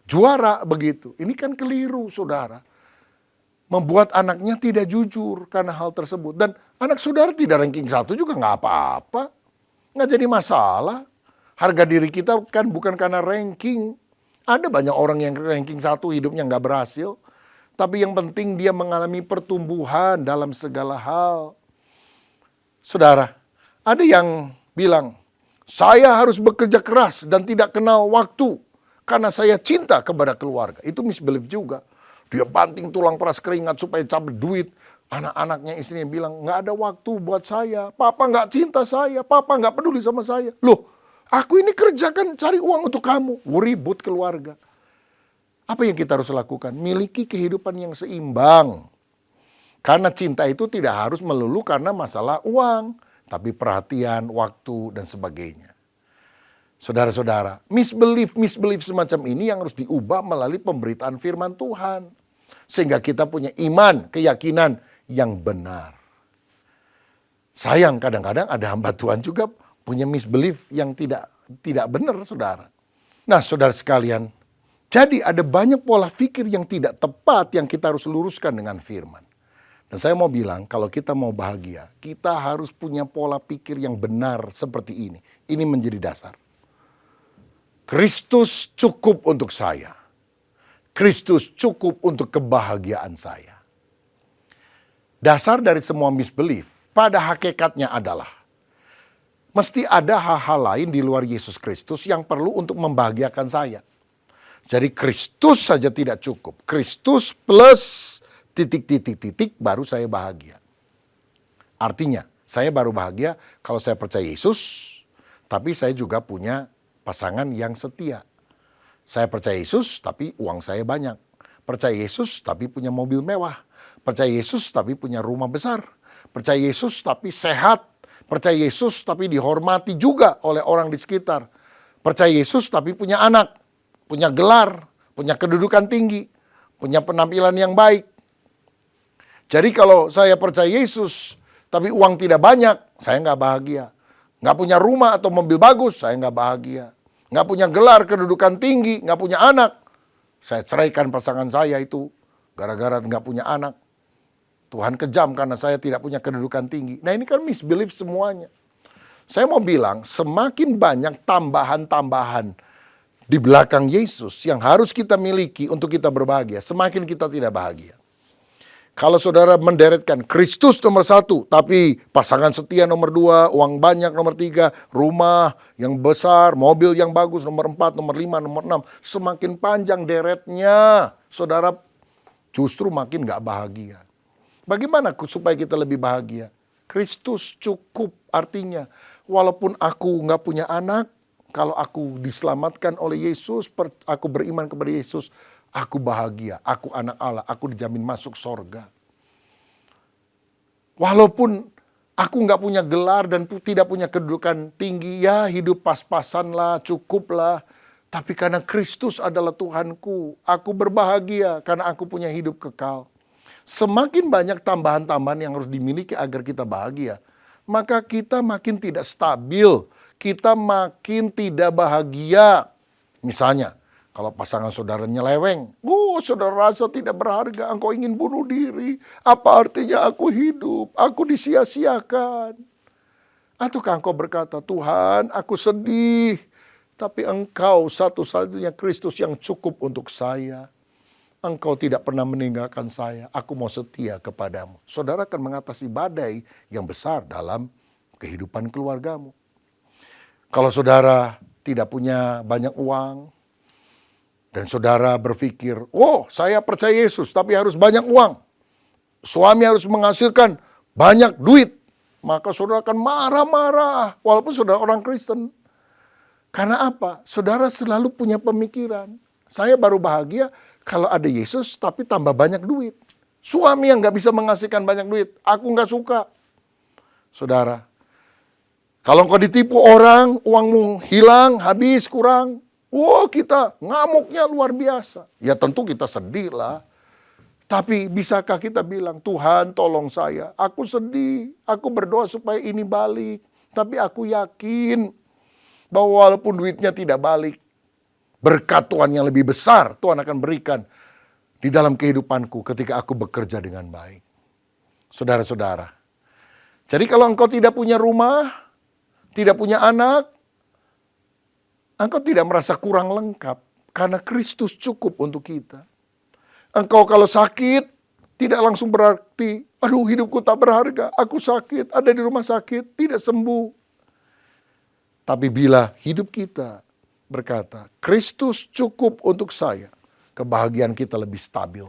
juara begitu. Ini kan keliru, saudara. Membuat anaknya tidak jujur karena hal tersebut. Dan anak saudara tidak ranking 1 juga nggak apa-apa. Nggak jadi masalah. Harga diri kita kan bukan karena ranking. Ada banyak orang yang ranking 1 hidupnya nggak berhasil. Tapi yang penting dia mengalami pertumbuhan dalam segala hal. Saudara, ada yang bilang, saya harus bekerja keras dan tidak kenal waktu. Karena saya cinta kepada keluarga. Itu misbelief juga. Dia banting tulang peras keringat supaya capai duit. Anak-anaknya istrinya bilang, nggak ada waktu buat saya. Papa nggak cinta saya. Papa nggak peduli sama saya. Loh, aku ini kerja kan cari uang untuk kamu. Ribut keluarga. Apa yang kita harus lakukan? Miliki kehidupan yang seimbang. Karena cinta itu tidak harus melulu karena masalah uang. Tapi perhatian, waktu, dan sebagainya. Saudara-saudara, misbelief semacam ini yang harus diubah melalui pemberitaan firman Tuhan. Sehingga kita punya iman, keyakinan yang benar. Sayang kadang-kadang ada hamba Tuhan juga punya misbelief yang tidak benar, saudara. Nah, saudara sekalian, jadi ada banyak pola pikir yang tidak tepat yang kita harus luruskan dengan firman. Dan saya mau bilang, kalau kita mau bahagia, kita harus punya pola pikir yang benar seperti ini. Ini menjadi dasar. Kristus cukup untuk saya. Kristus cukup untuk kebahagiaan saya. Dasar dari semua misbelief pada hakikatnya adalah mesti ada hal-hal lain di luar Yesus Kristus yang perlu untuk membahagiakan saya. Jadi Kristus saja tidak cukup. Kristus plus titik baru saya bahagia. Artinya saya baru bahagia kalau saya percaya Yesus, tapi saya juga punya pasangan yang setia. Saya percaya Yesus tapi uang saya banyak. Percaya Yesus tapi punya mobil mewah. Percaya Yesus tapi punya rumah besar. Percaya Yesus tapi sehat. Percaya Yesus tapi dihormati juga oleh orang di sekitar. Percaya Yesus tapi punya anak. Punya gelar. Punya kedudukan tinggi. Punya penampilan yang baik. Jadi kalau saya percaya Yesus tapi uang tidak banyak, saya nggak bahagia. Nggak punya rumah atau mobil bagus, saya nggak bahagia. Nggak punya gelar, kedudukan tinggi, nggak punya anak. Saya ceraikan pasangan saya itu gara-gara nggak punya anak. Tuhan kejam karena saya tidak punya kedudukan tinggi. Nah ini kan misbelief semuanya. Saya mau bilang semakin banyak tambahan-tambahan di belakang Yesus yang harus kita miliki untuk kita berbahagia, semakin kita tidak bahagia. Kalau saudara menderetkan Kristus nomor 1, tapi pasangan setia nomor 2, uang banyak nomor 3, rumah yang besar, mobil yang bagus nomor 4, nomor 5, nomor 6. Semakin panjang deretnya, saudara justru makin gak bahagia. Bagaimana supaya kita lebih bahagia? Kristus cukup, artinya walaupun aku gak punya anak, kalau aku diselamatkan oleh Yesus, aku beriman kepada Yesus, aku bahagia, aku anak Allah, aku dijamin masuk sorga. Walaupun aku nggak punya gelar dan tidak punya kedudukan tinggi, ya hidup pas-pasan lah, cukup lah. Tapi karena Kristus adalah Tuhanku, aku berbahagia karena aku punya hidup kekal. Semakin banyak tambahan-tambahan yang harus dimiliki agar kita bahagia, maka kita makin tidak stabil, kita makin tidak bahagia. Misalnya, kalau pasangan saudara nyeleweng, saudara rasa tidak berharga, engkau ingin bunuh diri. Apa artinya aku hidup, aku disia-siakan. Ataukah engkau berkata, Tuhan aku sedih, tapi engkau satu-satunya Kristus yang cukup untuk saya. Engkau tidak pernah meninggalkan saya, aku mau setia kepadamu. Saudara akan mengatasi badai yang besar dalam kehidupan keluargamu. Kalau saudara tidak punya banyak uang, Dan saudara berpikir, oh saya percaya Yesus tapi harus banyak uang. Suami harus menghasilkan banyak duit. Maka saudara akan marah-marah walaupun saudara orang Kristen. Karena apa? Saudara selalu punya pemikiran. Saya baru bahagia kalau ada Yesus tapi tambah banyak duit. Suami yang gak bisa menghasilkan banyak duit, aku gak suka. Saudara, kalau engkau ditipu orang, uangmu hilang, habis, kurang. Wah, kita ngamuknya luar biasa. Ya tentu kita sedih lah. Tapi bisakah kita bilang, Tuhan tolong saya. Aku sedih, aku berdoa supaya ini balik. Tapi aku yakin bahwa walaupun duitnya tidak balik, berkat Tuhan yang lebih besar Tuhan akan berikan di dalam kehidupanku ketika aku bekerja dengan baik. Saudara-saudara, jadi kalau engkau tidak punya rumah, tidak punya anak, engkau tidak merasa kurang lengkap karena Kristus cukup untuk kita. Engkau kalau sakit, tidak langsung berarti, aduh hidupku tak berharga, aku sakit, ada di rumah sakit, tidak sembuh. Tapi bila hidup kita berkata, Kristus cukup untuk saya, kebahagiaan kita lebih stabil.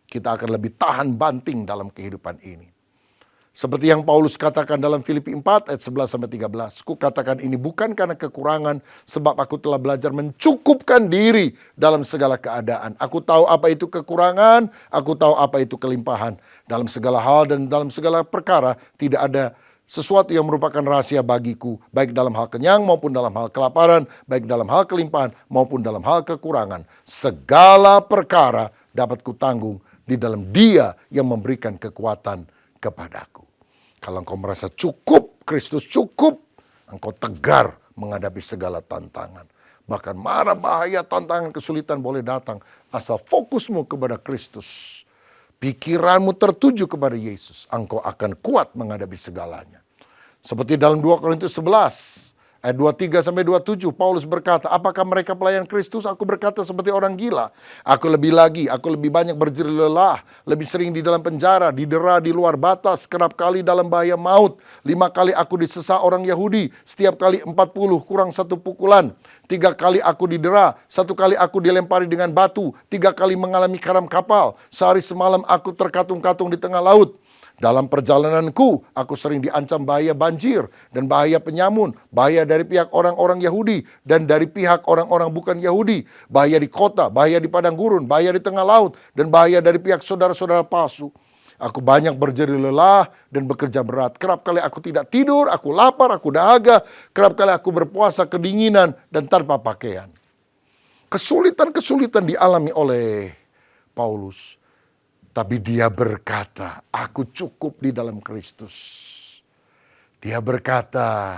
Kita akan lebih tahan banting dalam kehidupan ini. Seperti yang Paulus katakan dalam Filipi 4 ayat 11-13. Ku katakan ini bukan karena kekurangan, sebab aku telah belajar mencukupkan diri dalam segala keadaan. Aku tahu apa itu kekurangan, aku tahu apa itu kelimpahan. Dalam segala hal dan dalam segala perkara tidak ada sesuatu yang merupakan rahasia bagiku, baik dalam hal kenyang maupun dalam hal kelaparan, baik dalam hal kelimpahan maupun dalam hal kekurangan. Segala perkara dapat kutanggung di dalam Dia yang memberikan kekuatan kepadaku. Kalau engkau merasa cukup, Kristus cukup, engkau tegar menghadapi segala tantangan. Bahkan mara bahaya, tantangan, kesulitan boleh datang asal fokusmu kepada Kristus. Pikiranmu tertuju kepada Yesus, engkau akan kuat menghadapi segalanya. Seperti dalam 2 Korintus 11 ayat 23-27, Paulus berkata, apakah mereka pelayan Kristus? Aku berkata seperti orang gila. Aku lebih banyak berjerih lelah, lebih sering di dalam penjara, didera di luar batas, kerap kali dalam bahaya maut. 5 kali aku disesat orang Yahudi, setiap kali 40 kurang 1 pukulan. 3 kali aku didera, 1 kali aku dilempari dengan batu, 3 kali mengalami karam kapal. Sehari semalam aku terkatung-katung di tengah laut. Dalam perjalananku, aku sering diancam bahaya banjir dan bahaya penyamun, bahaya dari pihak orang-orang Yahudi dan dari pihak orang-orang bukan Yahudi, bahaya di kota, bahaya di padang gurun, bahaya di tengah laut, dan bahaya dari pihak saudara-saudara palsu. Aku banyak berjerih lelah dan bekerja berat. Kerap kali aku tidak tidur, aku lapar, aku dahaga. Kerap kali aku berpuasa kedinginan dan tanpa pakaian. Kesulitan-kesulitan dialami oleh Paulus. Tapi dia berkata, aku cukup di dalam Kristus. Dia berkata,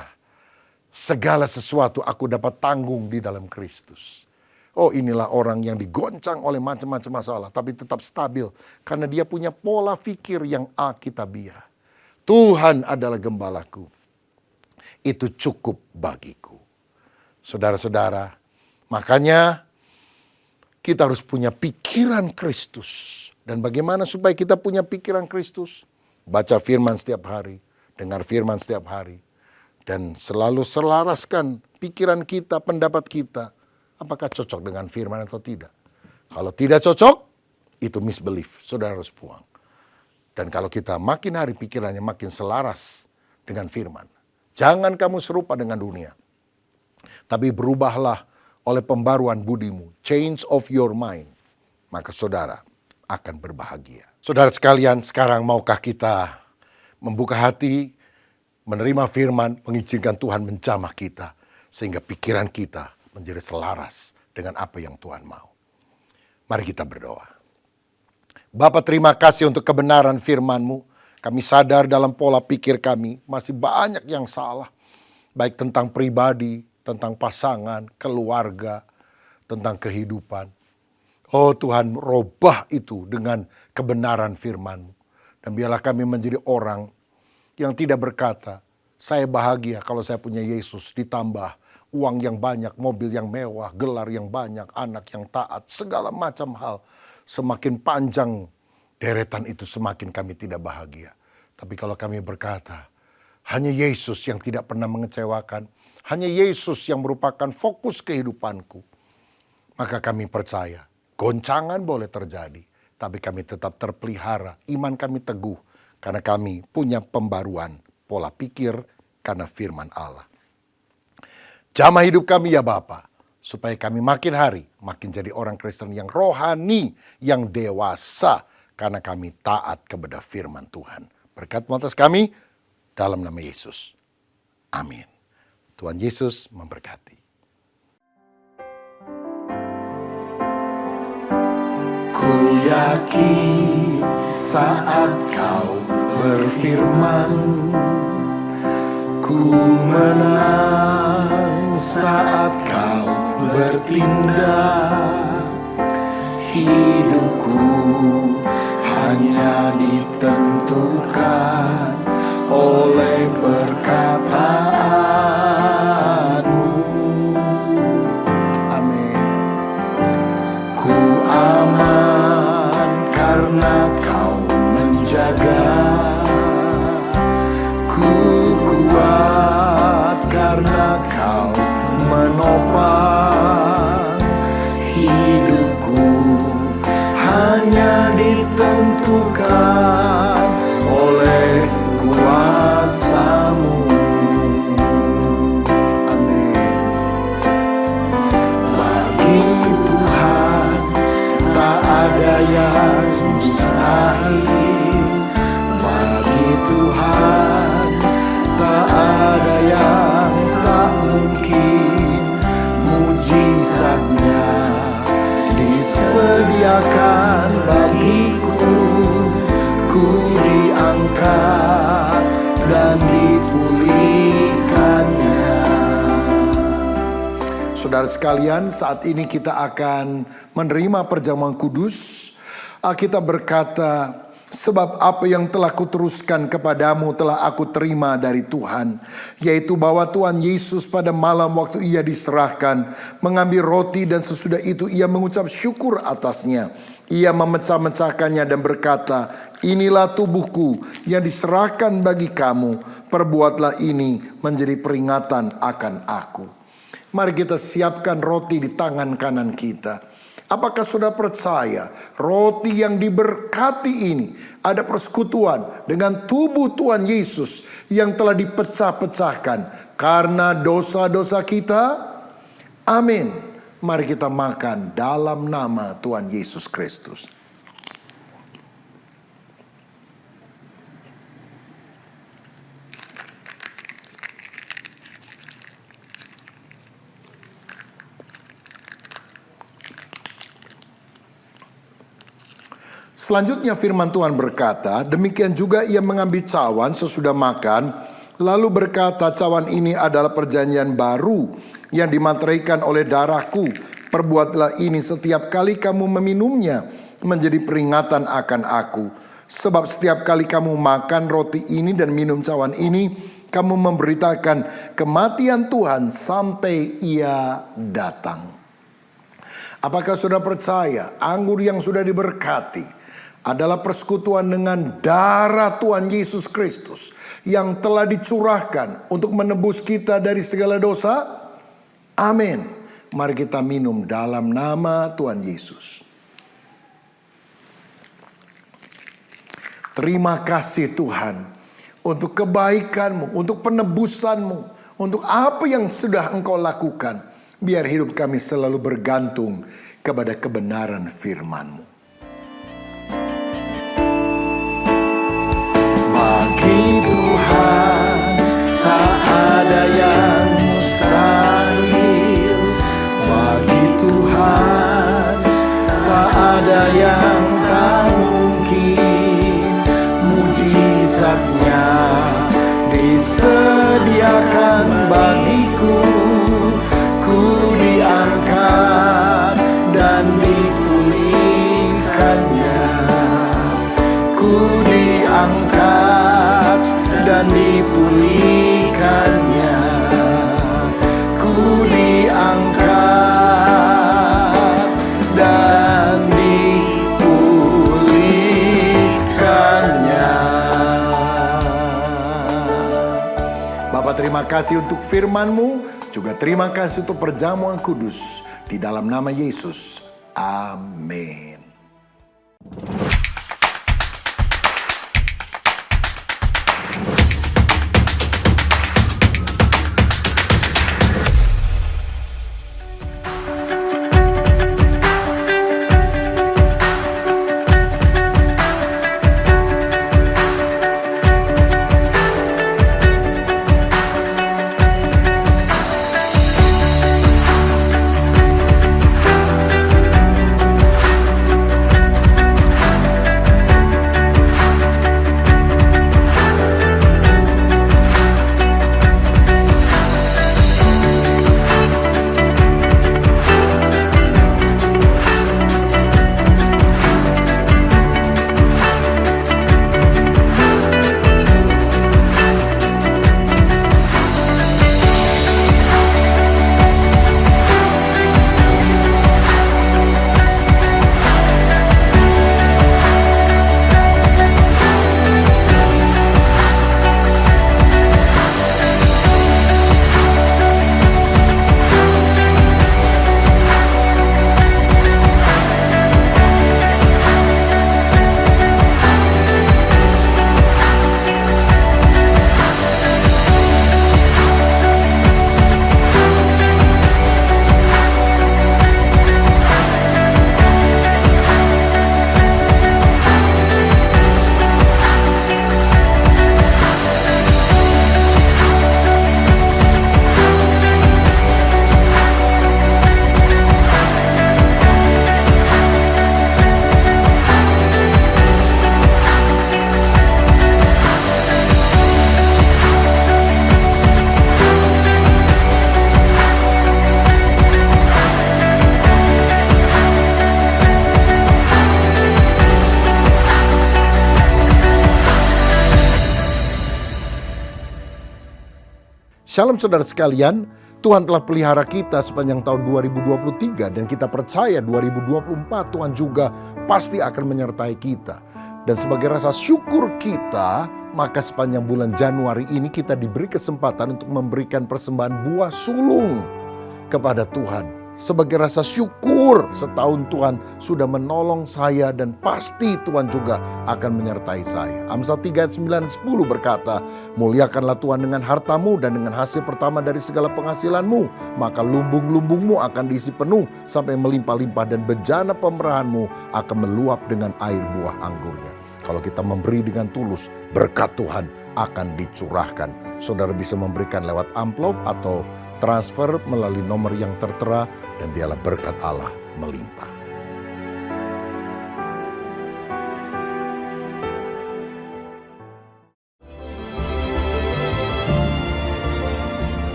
segala sesuatu aku dapat tanggung di dalam Kristus. Oh, inilah orang yang digoncang oleh macam-macam masalah, tapi tetap stabil. Karena dia punya pola pikir yang alkitabiah. Tuhan adalah gembalaku. Itu cukup bagiku. Saudara-saudara, makanya kita harus punya pikiran Kristus. Dan bagaimana supaya kita punya pikiran Kristus? Baca firman setiap hari, dengar firman setiap hari. Dan selalu selaraskan pikiran kita, pendapat kita. Apakah cocok dengan firman atau tidak? Kalau tidak cocok, itu misbelief, saudara harus buang. Dan kalau kita makin hari pikirannya makin selaras dengan firman. Jangan kamu serupa dengan dunia. Tapi berubahlah oleh pembaruan budimu. Change of your mind. Maka saudara akan berbahagia. Saudara sekalian, sekarang maukah kita membuka hati, menerima firman, mengizinkan Tuhan menjamah kita, sehingga pikiran kita menjadi selaras dengan apa yang Tuhan mau. Mari kita berdoa. Bapa, terima kasih untuk kebenaran firman-Mu. Kami sadar dalam pola pikir kami masih banyak yang salah. Baik tentang pribadi, tentang pasangan, keluarga, tentang kehidupan. Oh Tuhan, robah itu dengan kebenaran firman-Mu. Dan biarlah kami menjadi orang yang tidak berkata, saya bahagia kalau saya punya Yesus, ditambah uang yang banyak, mobil yang mewah, gelar yang banyak, anak yang taat, segala macam hal. Semakin panjang deretan itu, semakin kami tidak bahagia. Tapi kalau kami berkata, hanya Yesus yang tidak pernah mengecewakan, hanya Yesus yang merupakan fokus kehidupanku, Maka kami percaya, goncangan boleh terjadi, tapi kami tetap terpelihara, iman kami teguh, karena kami punya pembaruan pola pikir karena firman Allah. Jamah hidup kami ya Bapa, supaya kami makin hari makin jadi orang Kristen yang rohani, yang dewasa, karena kami taat kepada firman Tuhan. Berkat atas kami, dalam nama Yesus. Amin. Tuhan Yesus memberkati. Ku yakin saat kau berfirman, ku menang saat kau bertindak. Hidupku hanya ditentukan oleh perkataanmu. Amin. Ku aman karena kau menjaga, ku kuat karena kau menopang. Hidupku hanya ditentukan oleh kuasa-Mu. Amin. Bagi Tuhan tak ada yang mustahil. Bagi Tuhan tak ada yang tak mungkin. Mujizatnya disediakan bagiku, ku diangkat dan dipulihkannya. Saudara sekalian, saat ini kita akan menerima perjamuan kudus. Alkitab berkata, sebab apa yang telah kuteruskan kepadamu telah aku terima dari Tuhan, yaitu bahwa Tuhan Yesus pada malam waktu ia diserahkan, mengambil roti dan sesudah itu ia mengucap syukur atasnya. Ia memecah-mecahkannya dan berkata, inilah tubuhku yang diserahkan bagi kamu, perbuatlah ini menjadi peringatan akan aku. Mari kita siapkan roti di tangan kanan kita. Apakah saudara percaya roti yang diberkati ini ada persekutuan dengan tubuh Tuhan Yesus yang telah dipecah-pecahkan karena dosa-dosa kita? Amin. Mari kita makan dalam nama Tuhan Yesus Kristus. Selanjutnya firman Tuhan berkata, demikian juga ia mengambil cawan sesudah makan, lalu berkata, cawan ini adalah perjanjian baru yang dimateraikan oleh darahku. Perbuatlah ini setiap kali kamu meminumnya menjadi peringatan akan aku. Sebab setiap kali kamu makan roti ini dan minum cawan ini, kamu memberitakan kematian Tuhan sampai ia datang. Apakah saudara percaya anggur yang sudah diberkati adalah persekutuan dengan darah Tuhan Yesus Kristus yang telah dicurahkan untuk menebus kita dari segala dosa? Amin. Mari kita minum dalam nama Tuhan Yesus. Terima kasih Tuhan untuk kebaikan-Mu, untuk penebusan-Mu, untuk apa yang sudah Engkau lakukan. Biar hidup kami selalu bergantung kepada kebenaran firman-Mu. Bagi Tuhan tak ada yang mustahil. Bagi Tuhan tak ada yang tak mungkin. Mujizatnya disediakan bagiku, ku diangkat dan dipulihkannya. Ku diangkat dan dipulihkannya. Ku diangkat dan dipulihkannya. Bapa, terima kasih untuk firman-Mu, juga terima kasih untuk perjamuan kudus. Di dalam nama Yesus, amin. Shalom saudara sekalian, Tuhan telah pelihara kita sepanjang tahun 2023 dan kita percaya 2024 Tuhan juga pasti akan menyertai kita. Dan sebagai rasa syukur kita, maka sepanjang bulan Januari ini kita diberi kesempatan untuk memberikan persembahan buah sulung kepada Tuhan. Sebagai rasa syukur setahun Tuhan sudah menolong saya dan pasti Tuhan juga akan menyertai saya. Amsal 3 ayat 9-10 berkata, muliakanlah Tuhan dengan hartamu dan dengan hasil pertama dari segala penghasilanmu. Maka lumbung-lumbungmu akan diisi penuh sampai melimpah-limpah dan bejana pemerahanmu akan meluap dengan air buah anggurnya. Kalau kita memberi dengan tulus, berkat Tuhan akan dicurahkan. Saudara bisa memberikan lewat amplop atau transfer melalui nomor yang tertera dan biarlah berkat Allah melimpah.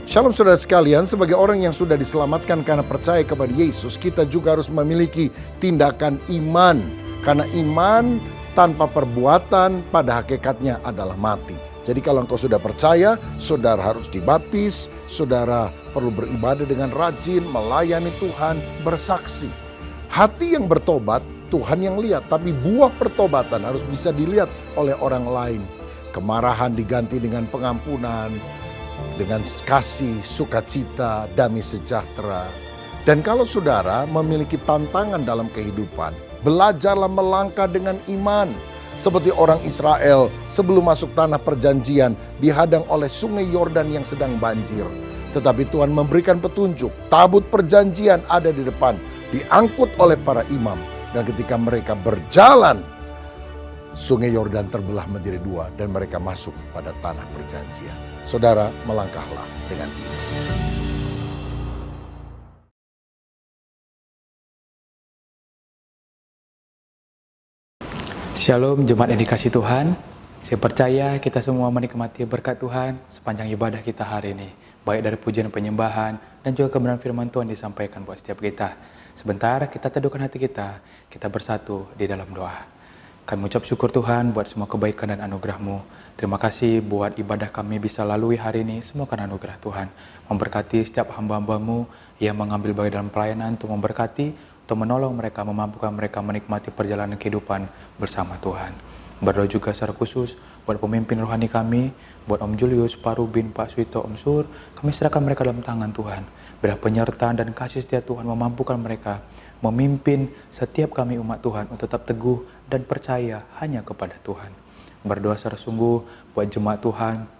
Shalom saudara sekalian, sebagai orang yang sudah diselamatkan karena percaya kepada Yesus, kita juga harus memiliki tindakan iman. Karena iman tanpa perbuatan pada hakikatnya adalah mati. Jadi kalau engkau sudah percaya, saudara harus dibaptis, saudara perlu beribadah dengan rajin, melayani Tuhan, bersaksi. Hati yang bertobat, Tuhan yang lihat, tapi buah pertobatan harus bisa dilihat oleh orang lain. Kemarahan diganti dengan pengampunan, dengan kasih, sukacita, damai sejahtera. Dan kalau saudara memiliki tantangan dalam kehidupan, belajarlah melangkah dengan iman. Seperti orang Israel sebelum masuk tanah perjanjian dihadang oleh sungai Yordan yang sedang banjir. Tetapi Tuhan memberikan petunjuk, tabut perjanjian ada di depan, diangkut oleh para imam. Dan ketika mereka berjalan, sungai Yordan terbelah menjadi dua dan mereka masuk pada tanah perjanjian. Saudara, melangkahlah dengan iman. Shalom jemaat yang dikasihi Tuhan. Saya percaya kita semua menikmati berkat Tuhan sepanjang ibadah kita hari ini. Baik dari pujian penyembahan dan juga kebenaran firman Tuhan disampaikan buat setiap kita. Sebentar kita teduhkan hati kita bersatu di dalam doa. Kami mengucap syukur Tuhan buat semua kebaikan dan anugerah-Mu. Terima kasih buat ibadah kami bisa lalui hari ini, semua karena anugerah Tuhan. Memberkati setiap hamba-hamba-Mu yang mengambil bagian dalam pelayanan untuk memberkati, untuk menolong mereka, memampukan mereka menikmati perjalanan kehidupan bersama Tuhan. Berdoa juga secara khusus buat pemimpin rohani kami, buat Om Julius, Pak Rubin, Pak Suito, Om Sur. Kami serahkan mereka dalam tangan Tuhan. Biar penyertaan dan kasih setia Tuhan memampukan mereka memimpin setiap kami umat Tuhan untuk tetap teguh dan percaya hanya kepada Tuhan. Berdoa secara sungguh buat jemaat Tuhan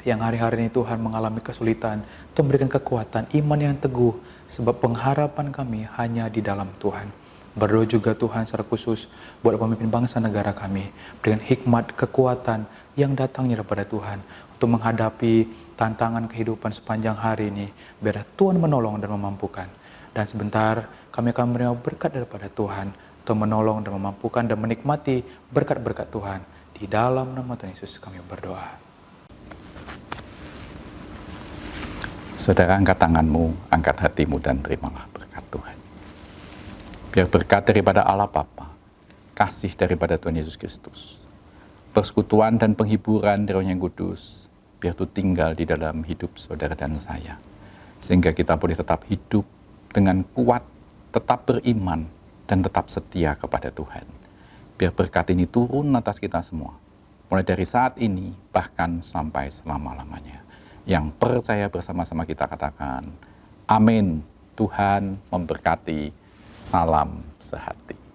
yang hari-hari ini Tuhan mengalami kesulitan, Tuhan berikan kekuatan, iman yang teguh, sebab pengharapan kami hanya di dalam Tuhan. Berdoa juga Tuhan secara khusus buat pemimpin bangsa negara kami, berikan hikmat, kekuatan yang datangnya daripada Tuhan untuk menghadapi tantangan kehidupan sepanjang hari ini, biar Tuhan menolong dan memampukan. Dan sebentar kami akan menerima berkat daripada Tuhan untuk menolong dan memampukan dan menikmati berkat-berkat Tuhan. Di dalam nama Tuhan Yesus kami berdoa. Saudara, angkat tanganmu, angkat hatimu, dan terimalah berkat Tuhan. Biar berkat daripada Allah Bapa, kasih daripada Tuhan Yesus Kristus, persekutuan dan penghiburan dari Roh yang Kudus, biar itu tinggal di dalam hidup saudara dan saya. Sehingga kita boleh tetap hidup dengan kuat, tetap beriman, dan tetap setia kepada Tuhan. Biar berkat ini turun atas kita semua, mulai dari saat ini, bahkan sampai selama-lamanya. Yang percaya bersama-sama kita katakan, amin. Tuhan memberkati. Salam sehati.